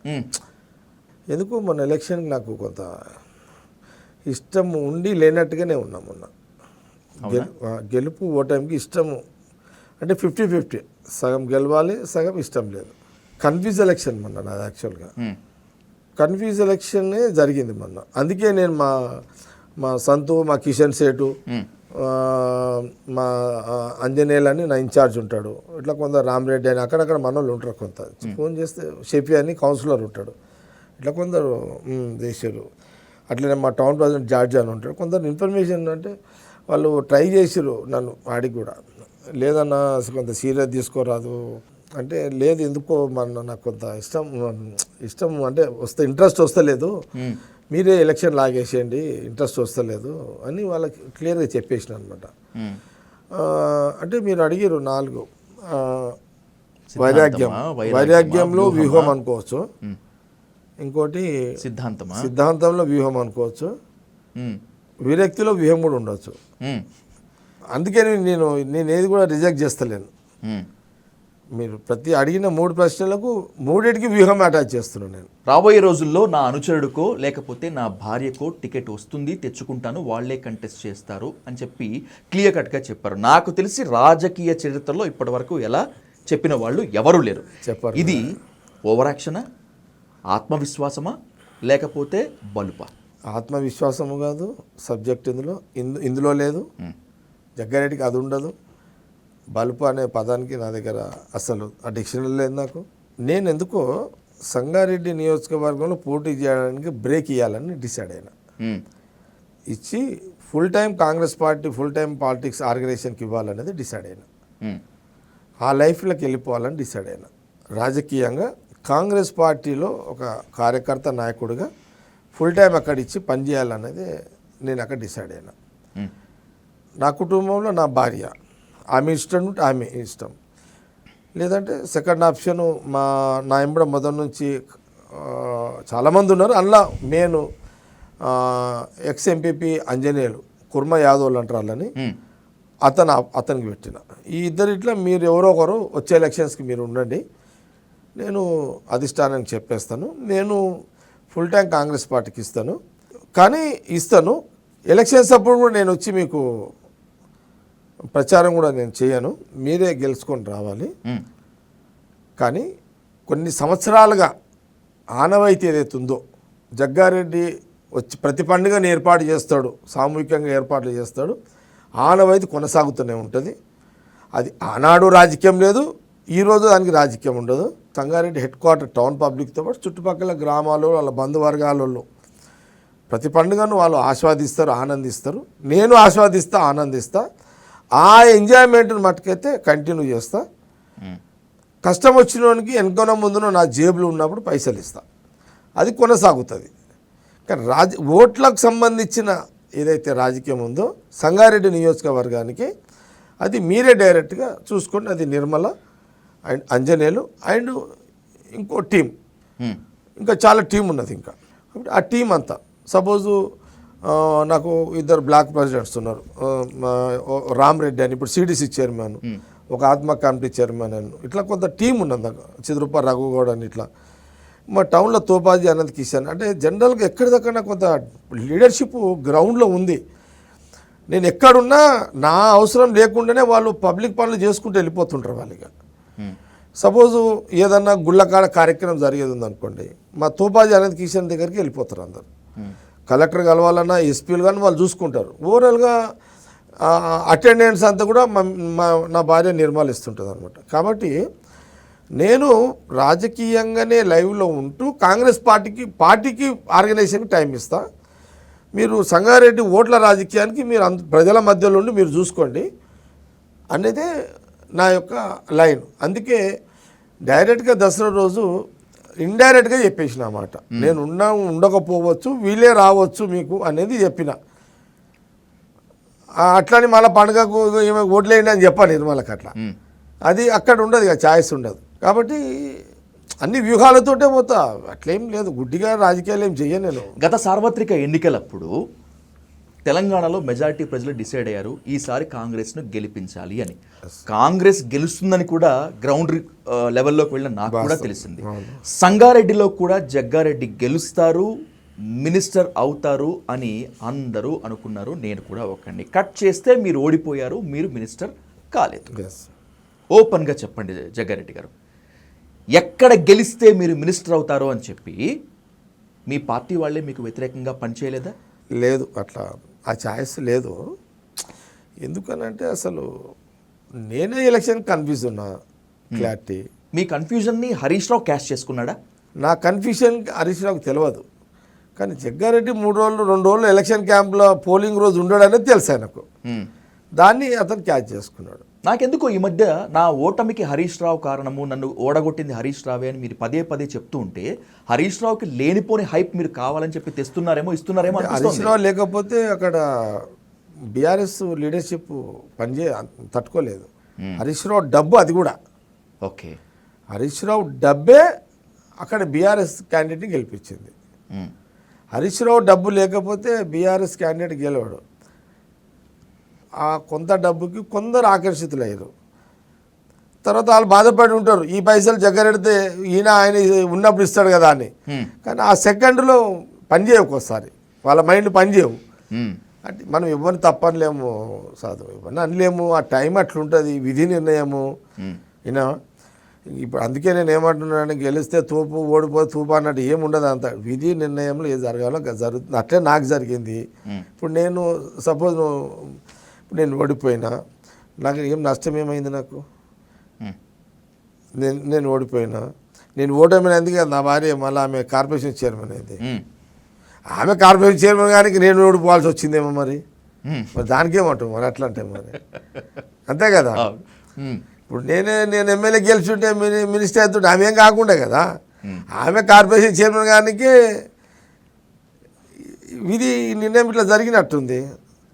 ఎందుకు మొన్న ఎలక్షన్కి నాకు కొంత ఇష్టం ఉండి లేనట్టుగానే ఉన్నా. మొన్న గెలుపు ఓటమికి ఇష్టము అంటే 50-50, సగం గెలవాలి, సగం ఇష్టం లేదు. కన్ఫ్యూజ్ ఎలక్షన్ మొన్న నాది. యాక్చువల్గా కన్ఫ్యూజ్ ఎలక్షనే జరిగింది మొన్న. అందుకే నేను మా సంతు, మా కిషన్ సేటు, మా అంజనేయులు అని నా ఇన్ఛార్జ్ ఉంటాడు, ఇట్లా కొంత రామరెడ్డి అని అక్కడక్కడ మనోళ్ళు ఉంటారు. కొంత ఫోన్ చేస్తే షెఫీ అని కౌన్సిలర్ ఉంటాడు, ఇట్లా కొందరు చేశారు. అట్లనే మా టౌన్ ప్రెసిడెంట్ జార్జ్ అని ఉంటాడు. కొందరు ఇన్ఫర్మేషన్ అంటే వాళ్ళు ట్రై చేసారు నన్ను ఆడికి కూడా. లేదన్నా కొంత సీరియస్ తీసుకోరాదు అంటే, లేదు ఎందుకో నాకు కొంత ఇష్టం అంటే ఇంట్రెస్ట్ వస్తలేదు, మీరే ఎలక్షన్ లాగేసేయండి, ఇంట్రెస్ట్ వస్తలేదు అని వాళ్ళకి క్లియర్గా చెప్పేసిన అనమాట. అంటే మీరు అడిగారు 4 వైరాగ్యంలో వ్యూహం అనుకోవచ్చు, ఇంకోటి సిద్ధాంతంలో వ్యూహం అనుకోవచ్చు, విరక్తిలో వ్యూహం కూడా ఉండవచ్చు. అందుకే నేను ఏది కూడా రిజెక్ట్ చేస్తలేను. మీరు ప్రతి అడిగిన 3 ప్రశ్నలకు 3టికి వ్యూహం అటాచ్ చేస్తున్నాను నేను. రాబోయే రోజుల్లో నా అనుచరుడికో లేకపోతే నా భార్యకో టికెట్ వస్తుంది, తెచ్చుకుంటాను, వాళ్లే కంటెస్ట్ చేస్తారు అని చెప్పి క్లియర్ కట్గా చెప్పారు. నాకు తెలిసి రాజకీయ చరిత్రలో ఇప్పటి వరకు ఎలా చెప్పిన వాళ్ళు ఎవరూ లేరు. చెప్పారు. ఇది ఓవర్ యాక్షనా, ఆత్మవిశ్వాసమా, లేకపోతే బలుపా? ఆత్మవిశ్వాసము కాదు, సబ్జెక్ట్ ఇందులో లేదు. జగ్గారెడ్డికి అది ఉండదు. బలుపు అనే పదానికి నా దగ్గర అసలు ఆ డిక్షనరీ లేదు నాకు. నేను ఎందుకో సంగారెడ్డి నియోజకవర్గంలో పోటీ చేయడానికి బ్రేక్ ఇవ్వాలని డిసైడ్ అయినా. ఇచ్చి full time Congress party, full time politics ఆర్గనైజేషన్కి ఇవ్వాలనేది డిసైడ్ అయినా. ఆ లైఫ్లోకి వెళ్ళిపోవాలని డిసైడ్ అయినా. రాజకీయంగా కాంగ్రెస్ పార్టీలో ఒక కార్యకర్త, నాయకుడిగా ఫుల్ టైం అక్కడ ఇచ్చి పనిచేయాలనేది నేను అక్కడ డిసైడ్ అయినా. నా కుటుంబంలో నా భార్య, ఆమె ఇష్టం ఉంటే ఆమె ఇష్టం, లేదంటే సెకండ్ ఆప్షను నా ఎంబడ మొదటి నుంచి చాలామంది ఉన్నారు. అందులో నేను ఎక్స్ ఎంపీపీ అంజనేయులు, కుర్మ యాదవ్లు అంటారు వాళ్ళని, అతనికి పెట్టిన. ఈ ఇద్దరిట్లో మీరు ఎవరో ఒకరు వచ్చే ఎలక్షన్స్కి మీరు ఉండండి, నేను అధిష్టానానికి చెప్పేస్తాను, నేను ఫుల్ టైం కాంగ్రెస్ పార్టీకి ఇస్తాను, కానీ ఇస్తాను ఎలక్షన్స్ అప్పుడు కూడా నేను వచ్చి మీకు ప్రచారం కూడా నేను చేయను, మీరే గెలుచుకొని రావాలి. కానీ కొన్ని సంవత్సరాలుగా ఆనవాయితీ ఏదైతే ఉందో, జగ్గారెడ్డి వచ్చి ప్రతి పండుగను ఏర్పాటు చేస్తాడు, సామూహికంగా ఏర్పాట్లు చేస్తాడు, ఆనవాయితీ కొనసాగుతూనే ఉంటుంది. అది ఆనాడు రాజకీయం లేదు, ఈరోజు దానికి రాజకీయం ఉండదు. సంగారెడ్డి హెడ్ క్వార్టర్ టౌన్ పబ్లిక్తో పాటు చుట్టుపక్కల గ్రామాలు, వాళ్ళ బంధువర్గాలలో ప్రతి పండుగను వాళ్ళు ఆస్వాదిస్తారు, ఆనందిస్తారు. నేను ఆస్వాదిస్తా, ఆనందిస్తా. ఆ ఎంజాయ్మెంట్ని మట్టుకైతే కంటిన్యూ చేస్తా. కష్టం వచ్చిన వానికి వెనుకనో ముందునో నా జేబులో ఉన్నప్పుడు పైసలు ఇస్తా, అది కొనసాగుతుంది. కానీ ఓట్లకు సంబంధించిన ఏదైతే రాజకీయం ఉందో సంగారెడ్డి నియోజకవర్గానికి, అది మీరే డైరెక్ట్గా చూసుకోండి. అది నిర్మల అండ్ అంజనేయులు అండ్ ఇంకో టీం, ఇంకా చాలా టీం ఉన్నది. ఇంకా ఆ టీం అంతా సపోజు నాకు 2 బ్లాక్ ప్రెసిడెంట్స్ ఉన్నారు, రామరెడ్డి అని ఇప్పుడు సిడిసి చైర్మన్, ఒక ఆత్మ కమిటీ చైర్మన్ అని ఇట్లా కొంత టీం ఉన్నది చిదురుప రఘుగౌడ్ అని ఇట్లా మా టౌన్లో తోపాజీ అనంత్ కిషన్ అంటే జనరల్గా ఎక్కడిదక్కడ కొంత లీడర్షిప్ గ్రౌండ్లో ఉంది. నేను ఎక్కడున్నా నా అవసరం లేకుండానే వాళ్ళు పబ్లిక్ పనులు చేసుకుంటూ వెళ్ళిపోతుంటారు వాళ్ళకి. సపోజు ఏదన్నా గుళ్ళకాడ కార్యక్రమం జరిగేది ఉందనుకోండి, మా తోపాజీ అనంత్ కిషన్ దగ్గరికి వెళ్ళిపోతారు అందరు. కలెక్టర్ కలవాలన్నా ఎస్పీలు కానీ వాళ్ళు చూసుకుంటారు. ఓవరాల్గా అటెండెన్స్ అంతా కూడా నా భార్య నిర్మలిస్తుంటుంది అనమాట. కాబట్టి నేను రాజకీయంగానే లైవ్లో ఉంటూ కాంగ్రెస్ పార్టీకి ఆర్గనైజేషన్కి టైం ఇస్తా. మీరు సంగారెడ్డి ఓట్ల రాజకీయానికి మీరు ప్రజల మధ్యలో ఉండి మీరు చూసుకోండి అనేదే నా యొక్క లైన్. అందుకే డైరెక్ట్గా దసరా రోజు ఇండైరెక్ట్గా చెప్పేసిన అన్నమాట. నేను ఉండకపోవచ్చు, వీళ్ళే రావచ్చు మీకు అనేది చెప్పిన. అట్లని మళ్ళీ పండుగకు ఓట్లేయండి అని చెప్పాను నిర్మలకు. అట్లా అది అక్కడ ఉండదు, ఇక ఛాయిస్ ఉండదు. కాబట్టి అన్ని వ్యూహాలతోటే పోతా, అట్లేం లేదు. గుడ్డిగా రాజకీయాలు ఏం చెయ్యను నేను. గత సార్వత్రిక ఎన్నికలప్పుడు తెలంగాణలో మెజారిటీ ప్రజలు డిసైడ్ అయ్యారు ఈసారి కాంగ్రెస్ను గెలిపించాలి అని. కాంగ్రెస్ గెలుస్తుందని కూడా గ్రౌండ్ లెవెల్లోకి వెళ్ళిన నాకు కూడా తెలిసింది. సంగారెడ్డిలో కూడా జగ్గారెడ్డి గెలుస్తారు, మినిస్టర్ అవుతారు అని అందరూ అనుకున్నారు. నేను కూడా ఒకండి. కట్ చేస్తే మీరు ఓడిపోయారు, మీరు మినిస్టర్ కాలేదు. ఓపెన్గా చెప్పండి జగ్గారెడ్డి గారు, ఎక్కడ గెలిస్తే మీరు మినిస్టర్ అవుతారో అని చెప్పి మీ పార్టీ వాళ్ళే మీకు వ్యతిరేకంగా పనిచేయలేదా? లేదు, అట్లా ఆ ఛాయిస్ లేదు. ఎందుకనంటే అసలు నేనే ఎలక్షన్ కన్ఫ్యూజ్ ఉన్నా. క్లారిటీ మీ కన్ఫ్యూజన్ని హరీష్ రావు క్యాష్ చేసుకున్నాడా? నా కన్ఫ్యూజన్ హరీష్ రావుకి తెలియదు, కానీ జగ్గారెడ్డి 2 రోజులు ఎలక్షన్ క్యాంప్లో పోలింగ్ రోజు ఉండడనేది తెలుసు ఆయనకు. దాన్ని అతను క్యాచ్ చేసుకున్నాడు. నాకెందుకో ఈ మధ్య నా ఓటమికి హరీష్ రావు కారణము, నన్ను ఓడగొట్టింది హరీష్ రావే అని మీరు పదే పదే చెప్తూ ఉంటే హరీష్ రావుకి లేనిపోని హైప్ మీరు కావాలని చెప్పి తెస్తున్నారేమో, ఇస్తున్నారేమో. హరీష్ రావు లేకపోతే అక్కడ బీఆర్ఎస్ లీడర్షిప్ తట్టుకోలేదు. హరీష్ రావు డబ్బు, అది కూడా ఓకే, హరీష్ రావు డబ్బే అక్కడ బీఆర్ఎస్ క్యాండిడేట్ని గెలిపించింది. హరీష్ రావు డబ్బు లేకపోతే బీఆర్ఎస్ క్యాండిడేట్ గెలవాడు. ఆ కొంత డబ్బుకి కొందరు ఆకర్షితులయ్యారు. తర్వాత వాళ్ళు బాధపడి ఉంటారు, ఈ పైసలు జగ్గారెడ్డితే ఆయన ఉన్నప్పుడు ఇస్తాడు కదా అని. కానీ ఆ సెకండ్లో పనిచేయవు, ఒక్కోసారి వాళ్ళ మైండ్ పనిచేయవు. అంటే మనం ఎవరిని తప్పనలేము సాధు, ఎవరిని అనలేము. ఆ టైం అట్లుంటుంది, విధి నిర్ణయము. ఈయన ఇప్పుడు అందుకే నేను ఏమంటున్నాను, గెలిస్తే తూపు, ఓడిపో తూపు అన్నట్టు ఏముండదు. అంత విధి నిర్ణయంలో ఏది జరగాలో జరుగుతుంది. అట్లే నాకు జరిగింది. ఇప్పుడు నేను సపోజ్ నేను ఓడిపోయినా నాకు ఏం నష్టం ఏమైంది? నాకు నేను ఓడిపోయినా, నేను ఓటమైనందుకే నా భార్య మళ్ళీ ఆమె కార్పొరేషన్ చైర్మన్ అయింది. ఆమె కార్పొరేషన్ చైర్మన్ కానీ నేను ఓడిపోవాల్సి వచ్చిందేమో. మరి దానికేమంటాం మరి అట్లా అంటే మరి అంతే కదా. ఇప్పుడు నేను ఎమ్మెల్యే గెలిచుంటే మినిస్టర్ అవుతుంటే ఆమె ఏం కాకుండా కదా. ఆమె కార్పొరేషన్ చైర్మన్ గారికి విధి నిర్ణయం ఇట్లా జరిగినట్టుంది.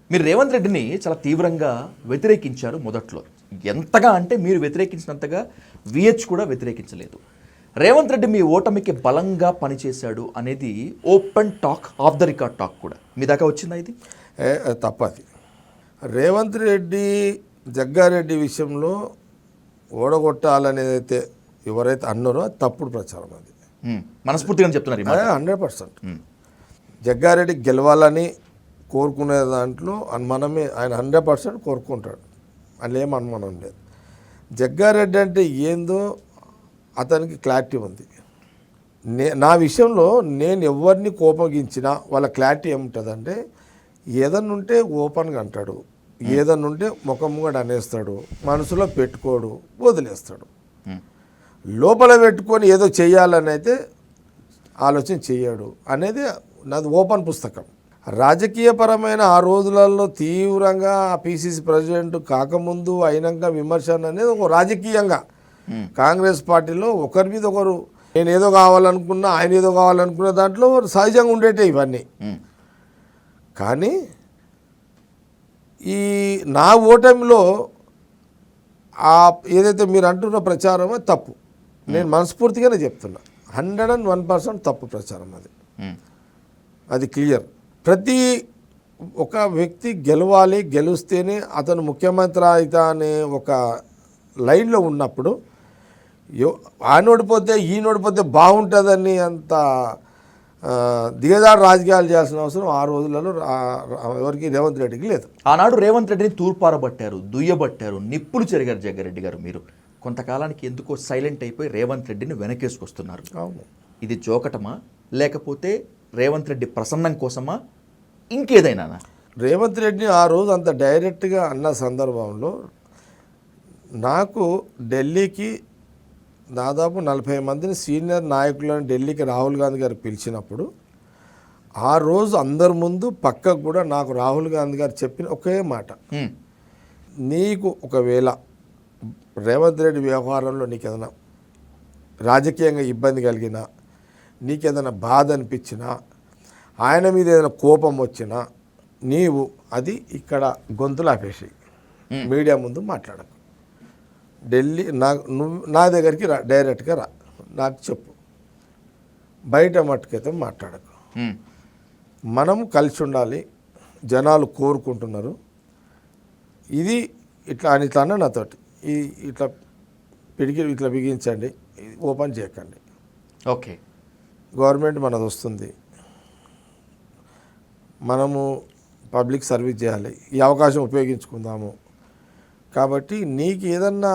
మీరు రేవంత్ రెడ్డిని చాలా తీవ్రంగా వ్యతిరేకించారు మొదట్లో. ఎంతగా అంటే మీరు వ్యతిరేకించినంతగా విహెచ్ కూడా వ్యతిరేకించలేదు. రేవంత్ రెడ్డి మీ ఓటమికి బలంగా పనిచేశాడు అనేది open talk, of the record talk కూడా మీ దాకా వచ్చిందా? ఇది తప్పది. రేవంత్ రెడ్డి జగ్గారెడ్డి విషయంలో ఓడగొట్టాలనేది అయితే ఎవరైతే అన్నారో తప్పుడు ప్రచారం. అది మనస్ఫూర్తిగా చెప్తున్నారు 100%. జగ్గారెడ్డి గెలవాలని కోరుకునే దాంట్లో అనుమానమే, ఆయన 100% కోరుకుంటాడు, అందులో ఏం అనుమానం లేదు. జగ్గారెడ్డి అంటే ఏందో అతనికి క్లారిటీ ఉంది. నా విషయంలో నేను ఎవరిని కోపగించినా వాళ్ళ క్లారిటీ ఏముంటుందంటే, ఏదన్నా ఉంటే ఓపెన్గా అంటాడు, ఏదన్నా ఉంటే ముఖం కూడా అనేస్తాడు, మనసులో పెట్టుకోడు, వదిలేస్తాడు. లోపల పెట్టుకొని ఏదో చేయాలని అయితే ఆలోచన చేయడు అనేది నాది ఓపెన్ పుస్తకం. రాజకీయపరమైన ఆ రోజులలో తీవ్రంగా పిసిసి ప్రెసిడెంట్ కాకముందు అయినాక విమర్శ అనేది ఒక రాజకీయంగా కాంగ్రెస్ పార్టీలో ఒకరి మీద ఒకరు, నేను ఏదో కావాలనుకున్నా ఆయన ఏదో కావాలనుకున్న దాంట్లో సహజంగా ఉండేటే ఇవన్నీ. కానీ ఈ నా ఓటమిలో ఏదైతే మీరు అంటున్న ప్రచారమో తప్పు. నేను మనస్ఫూర్తిగానే చెప్తున్నా, 101% తప్పు ప్రచారం అది. అది క్లియర్. ప్రతి ఒక వ్యక్తి గెలవాలి, గెలిస్తేనే అతను ముఖ్యమంత్రి అవుతా అనే ఒక లైన్లో ఉన్నప్పుడు ఆనోడిపోతే ఈనోడిపోతే బాగుంటుందని అంత దిగజారు రాజకీయాలు చేయాల్సిన అవసరం ఆ రోజులలో ఎవరికి రేవంత్ రెడ్డికి లేదు. ఆనాడు రేవంత్ రెడ్డిని తూర్పారబట్టారు, దుయ్యబట్టారు, నిప్పులు చెరిగారు జగ్గారెడ్డి గారు. మీరు కొంతకాలానికి ఎందుకో సైలెంట్ అయిపోయి రేవంత్ రెడ్డిని వెనకేసుకొస్తున్నారు. అవును, ఇది జోకటమా లేకపోతే రేవంత్ రెడ్డి ప్రసన్నం కోసమా ఇంకేదైనా? రేవంత్ రెడ్డిని ఆ రోజు అంత డైరెక్ట్గా అన్న సందర్భంలో నాకు ఢిల్లీకి దాదాపు 40 మందిని సీనియర్ నాయకులను ఢిల్లీకి రాహుల్ గాంధీ గారు పిలిచినప్పుడు ఆ రోజు అందరి ముందు పక్కకు కూడా నాకు రాహుల్ గాంధీ గారు చెప్పిన ఒకే మాట, నీకు ఒకవేళ రేవంత్ రెడ్డి వ్యవహారంలో నీకు ఏదైనా రాజకీయంగా ఇబ్బంది కలిగినా, నీకేదైనా బాధ అనిపించినా, ఆయన మీద ఏదైనా కోపం వచ్చినా నీవు అది ఇక్కడ గొంతులు ఆపేసి మీడియా ముందు మాట్లాడకు. ఢిల్లీ నువ్వు నా దగ్గరికి రా, డైరెక్ట్గా రా, నాకు చెప్పు, బయట మట్టుకైతే మాట్లాడకు. మనం కలిసి ఉండాలి, జనాలు కోరుకుంటున్నారు. ఇది ఇట్లా అని ఇట్లా అన్న నాతోటి ఇట్లా ఇట్లా బిగించండి, ఓపెన్ చేయకండి. ఓకే, గవర్నమెంట్ మనది వస్తుంది, మనము పబ్లిక్ సర్వీస్ చేయాలి, ఈ అవకాశం ఉపయోగించుకుందాము. కాబట్టి నీకు ఏదన్నా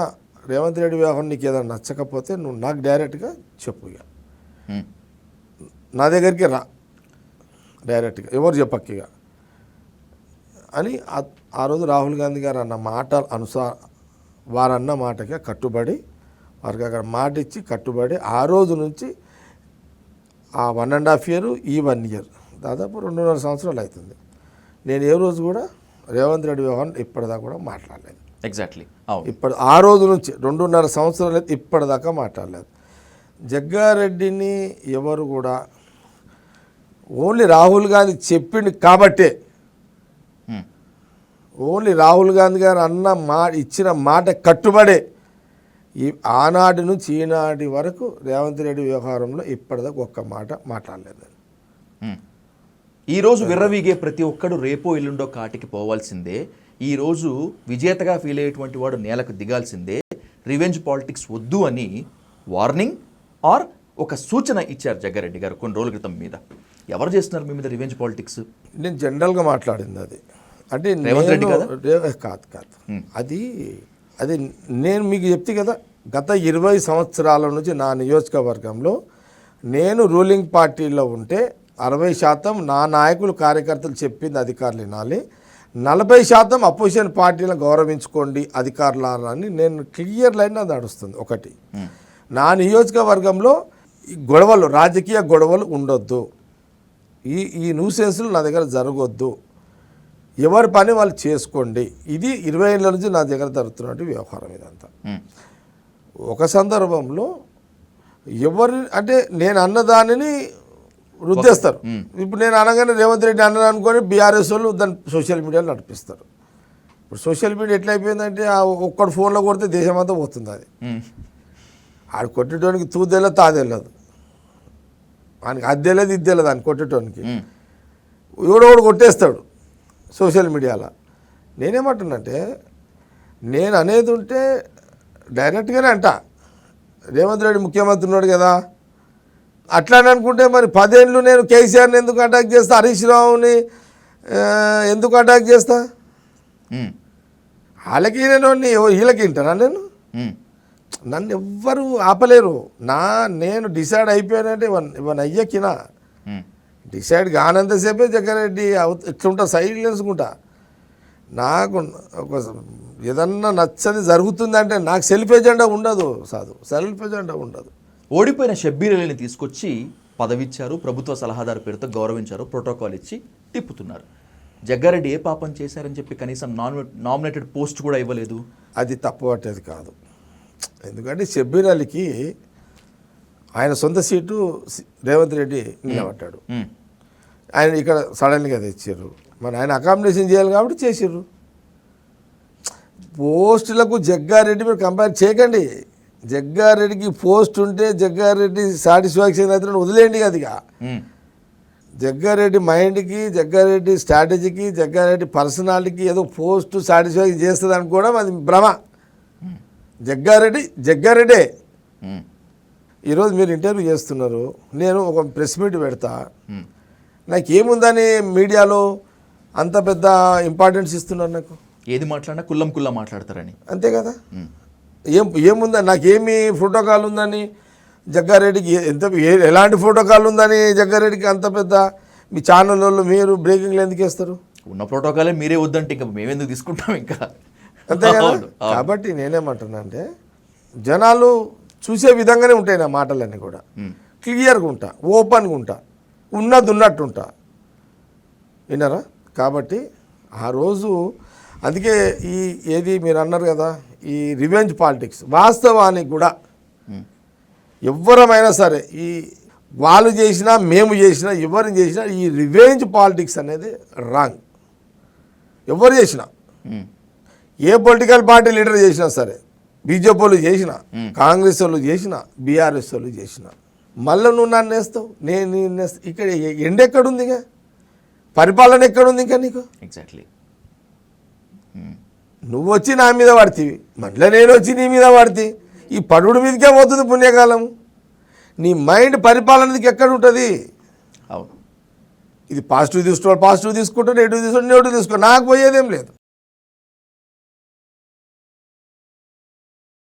రేవంత్ రెడ్డి వ్యవహారం నీకు ఏదన్నా నచ్చకపోతే నువ్వు నాకు డైరెక్ట్గా చెప్పు, ఇక నా దగ్గరికి రా డైరెక్ట్గా, ఎవరు చెప్పక్కిగా అని ఆ రోజు రాహుల్ గాంధీ గారు అన్న మాట వారన్న మాటగా కట్టుబడి, వారికి అక్కడ మాట ఇచ్చి కట్టుబడి ఆ రోజు నుంచి ఆ 1.5 year ఈ 1 year దాదాపు 2.5 సంవత్సరాలు అవుతుంది. నేను ఏ రోజు కూడా రేవంత్ రెడ్డి వ్యవహారం ఇప్పటిదాకా కూడా మాట్లాడలేదు. ఎగ్జాక్ట్లీ ఇప్పుడు ఆ రోజు నుంచి 2.5 సంవత్సరాలు అయితే ఇప్పటిదాకా మాట్లాడలేదు. జగ్గారెడ్డిని ఎవరు కూడా ఓన్లీ రాహుల్ గాంధీ చెప్పింది కాబట్టే, ఓన్లీ రాహుల్ గాంధీ గారు ఇచ్చిన మాట కట్టుబడే ఆనాటి నుంచి ఈనాటి వరకు రేవంత్ రెడ్డి వ్యవహారంలో ఇప్పటిదాకా ఒక్క మాట మాట్లాడలేదు. ఈరోజు విర్రవీగే ప్రతి ఒక్కడు రేపో ఎల్లుండో కాటికి పోవాల్సిందే. ఈరోజు విజేతగా ఫీల్ అయ్యేటువంటి వాడు నేలకు దిగాల్సిందే. రివెంజ్ పాలిటిక్స్ వద్దు అని వార్నింగ్ ఆర్ ఒక సూచన ఇచ్చారు జగ్గారెడ్డి గారు కొన్ని రోజుల క్రితం. మీద ఎవరు చేస్తున్నారు మీ మీద రివెంజ్ పాలిటిక్స్? నేను జనరల్గా మాట్లాడింది అది, అంటే రేవంత్ రెడ్డి కాదు అది నేను మీకు చెప్తే కదా, గత 20 సంవత్సరాల నుంచి నా నియోజకవర్గంలో నేను రూలింగ్ పార్టీలో ఉంటే 60% నా నాయకులు కార్యకర్తలు చెప్పింది అధికారులు వినాలి, 40% అపోజిషన్ పార్టీలను గౌరవించుకోండి అధికారులని నేను క్లియర్ లైన్ అది నడుస్తుంది. ఒకటి, నా నియోజకవర్గంలో గొడవలు, రాజకీయ గొడవలు ఉండొద్దు, ఈ న్యూసెన్స్లు నా దగ్గర జరగొద్దు, ఎవరి పని వాళ్ళు చేసుకోండి. ఇది 20 ఏళ్ళ నుంచి నా దగ్గర జరుగుతున్నట్టు వ్యవహారం ఇదంతా. ఒక సందర్భంలో ఎవరి అంటే నేను అన్నదానిని రుద్దేస్తారు. ఇప్పుడు నేను అనగానే రేవంత్ రెడ్డి అన్నది అనుకొని బీఆర్ఎస్ వాళ్ళు దాన్ని సోషల్ మీడియాలో నడిపిస్తారు. ఇప్పుడు సోషల్ మీడియా ఎట్లా అయిపోయిందంటే ఒక్కడు ఫోన్లో కొడితే దేశం అంతా పోతుంది. అది ఆడు కొట్టేటోనికి తూదేలేదు తాదేలేదు, ఆయనకి అద్దెలేదు ఇద్దేలేదు ఆయన కొట్టేటోనికి, ఎవడోడు కొట్టేస్తాడు సోషల్ మీడియాలో. నేనేమంటున్నంటే నేను అనేది ఉంటే డైరెక్ట్గానే అంట, రేవంత్ రెడ్డి ముఖ్యమంత్రి ఉన్నాడు కదా అట్లానే అనుకుంటే మరి 10 ఏళ్ళు నేను కేసీఆర్ని ఎందుకు అటాక్ చేస్తా, హరీష్ రావుని ఎందుకు అటాక్ చేస్తా? వాళ్ళకి వీళ్ళకి వింటానా నేను? నన్ను ఎవ్వరు ఆపలేరు. నేను డిసైడ్ అయిపోయానంటే ఇవన్నీ అయ్యకినా డిసైడ్ కానంతసేపే జగ్గారెడ్డి ఇట్లుంటా సైలెన్స్కుంటా. నాకు ఒక ఏదన్నా నచ్చని జరుగుతుందంటే నాకు సెల్ఫ్ ఎజెండా ఉండదు, సెల్ఫ్ ఎజెండా ఉండదు. ఓడిపోయిన షబ్బీర్ అలీని తీసుకొచ్చి పదవిచ్చారు, ప్రభుత్వ సలహాదారు పేరుతో గౌరవించారు, ప్రోటోకాల్ ఇచ్చి తిప్పుతున్నారు. జగ్గారెడ్డి ఏ పాపం చేశారని చెప్పి కనీసం నామినేటెడ్ పోస్ట్ కూడా ఇవ్వలేదు. అది తప్పు పట్టేది కాదు. ఎందుకంటే షబ్బీర్ అలీకి ఆయన సొంత సీటు రేవంత్ రెడ్డి నిలబడ్డాడు, ఆయన ఇక్కడ సడన్గా తెచ్చారు, మరి ఆయన అకామిడేషన్ చేయాలి కాబట్టి చేసిర్రు. పోస్టులకు జగ్గారెడ్డి మీరు కంపేర్ చేయకండి. జగ్గారెడ్డికి పోస్ట్ ఉంటే జగ్గారెడ్డి సాటిస్ఫాక్షన్ అయితే వదిలేయండి. అదిగా జగ్గారెడ్డి మైండ్కి, జగ్గారెడ్డి స్ట్రాటజీకి, జగ్గారెడ్డి పర్సనాలిటీకి ఏదో పోస్ట్ సాటిస్ఫాక్షన్ చేస్తుంది అనుకోవడం అది భ్రమ. జగ్గారెడ్డే. ఉమ్, ఈరోజు మీరు ఇంటర్వ్యూ చేస్తున్నారు, నేను ఒక ప్రెస్ మీట్ పెడతా, ఉమ్. నాకేముందని మీడియాలో అంత పెద్ద ఇంపార్టెన్స్ ఇస్తున్నారు నాకు? ఏది మాట్లాడినా కుల్లం మాట్లాడతారని. అంతే కదా. ఉమ్, ఏముందని, నాకేమి ప్రోటోకాల్ ఉందని జగ్గారెడ్డికి, ఎలాంటి ప్రోటోకాల్ ఉందని జగ్గారెడ్డికి అంత పెద్ద? మీ ఛానల్ వాళ్ళు మీరు బ్రేకింగ్లు ఎందుకు వేస్తారు? ఉన్న ప్రోటోకాలే మీరే వద్దంటే ఇంకా మేమెందుకు తీసుకుంటాం ఇంకా. అంతే కదా. అవును, అవును. కాబట్టి నేనేమంటున్నా అంటే, జనాలు చూసే విధంగానే ఉంటాయి నా మాటలన్నీ కూడా. ఉమ్, క్లియర్గా ఉంటా, ఓపెన్గా ఉంటా, ఉన్నది ఉన్నట్టు ఉంటా. విన్నారా? కాబట్టి ఆ రోజు అందుకే ఏది మీరు అన్నారు కదా, ఈ రివెంజ్ పాలిటిక్స్ వాస్తవానికి కూడా ఉమ్, ఎవ్వరమైనా సరే, ఈ వాళ్ళు చేసినా మేము చేసినా ఎవరిని చేసినా ఈ రివెంజ్ పాలిటిక్స్ అనేది రాంగ్. ఎవరు చేసినా, ఉమ్, ఏ పొలిటికల్ పార్టీ లీడర్ చేసినా సరే, బీజేపీ వాళ్ళు చేసినా, కాంగ్రెస్ వాళ్ళు చేసినా, బీఆర్ఎస్ వాళ్ళు చేసినా, మళ్ళీ నువ్వు నన్ను వేస్తావు, నేను వేస్తా. ఇక్కడ ఎండెక్కడుంది? ఇక పరిపాలన ఎక్కడుంది ఇంకా నీకు? ఎగ్జాక్ట్లీ. నువ్వు వచ్చి నా మీద పడుతుంది, మళ్ళీ నేను వచ్చి నీ మీద పడుతుంది. ఈ పడుడు మీదకే పోతుంది పుణ్యకాలం. నీ మైండ్ పరిపాలనకి ఎక్కడ ఉంటుంది? అవును. ఇది పాజిటివ్ తీసుకోవాలి, పాజిటివ్ తీసుకుంటా, నెగిటివ్ తీసుకుంటా, నెగిటివ్ తీసుకో, నాకు పోయేదేం లేదు.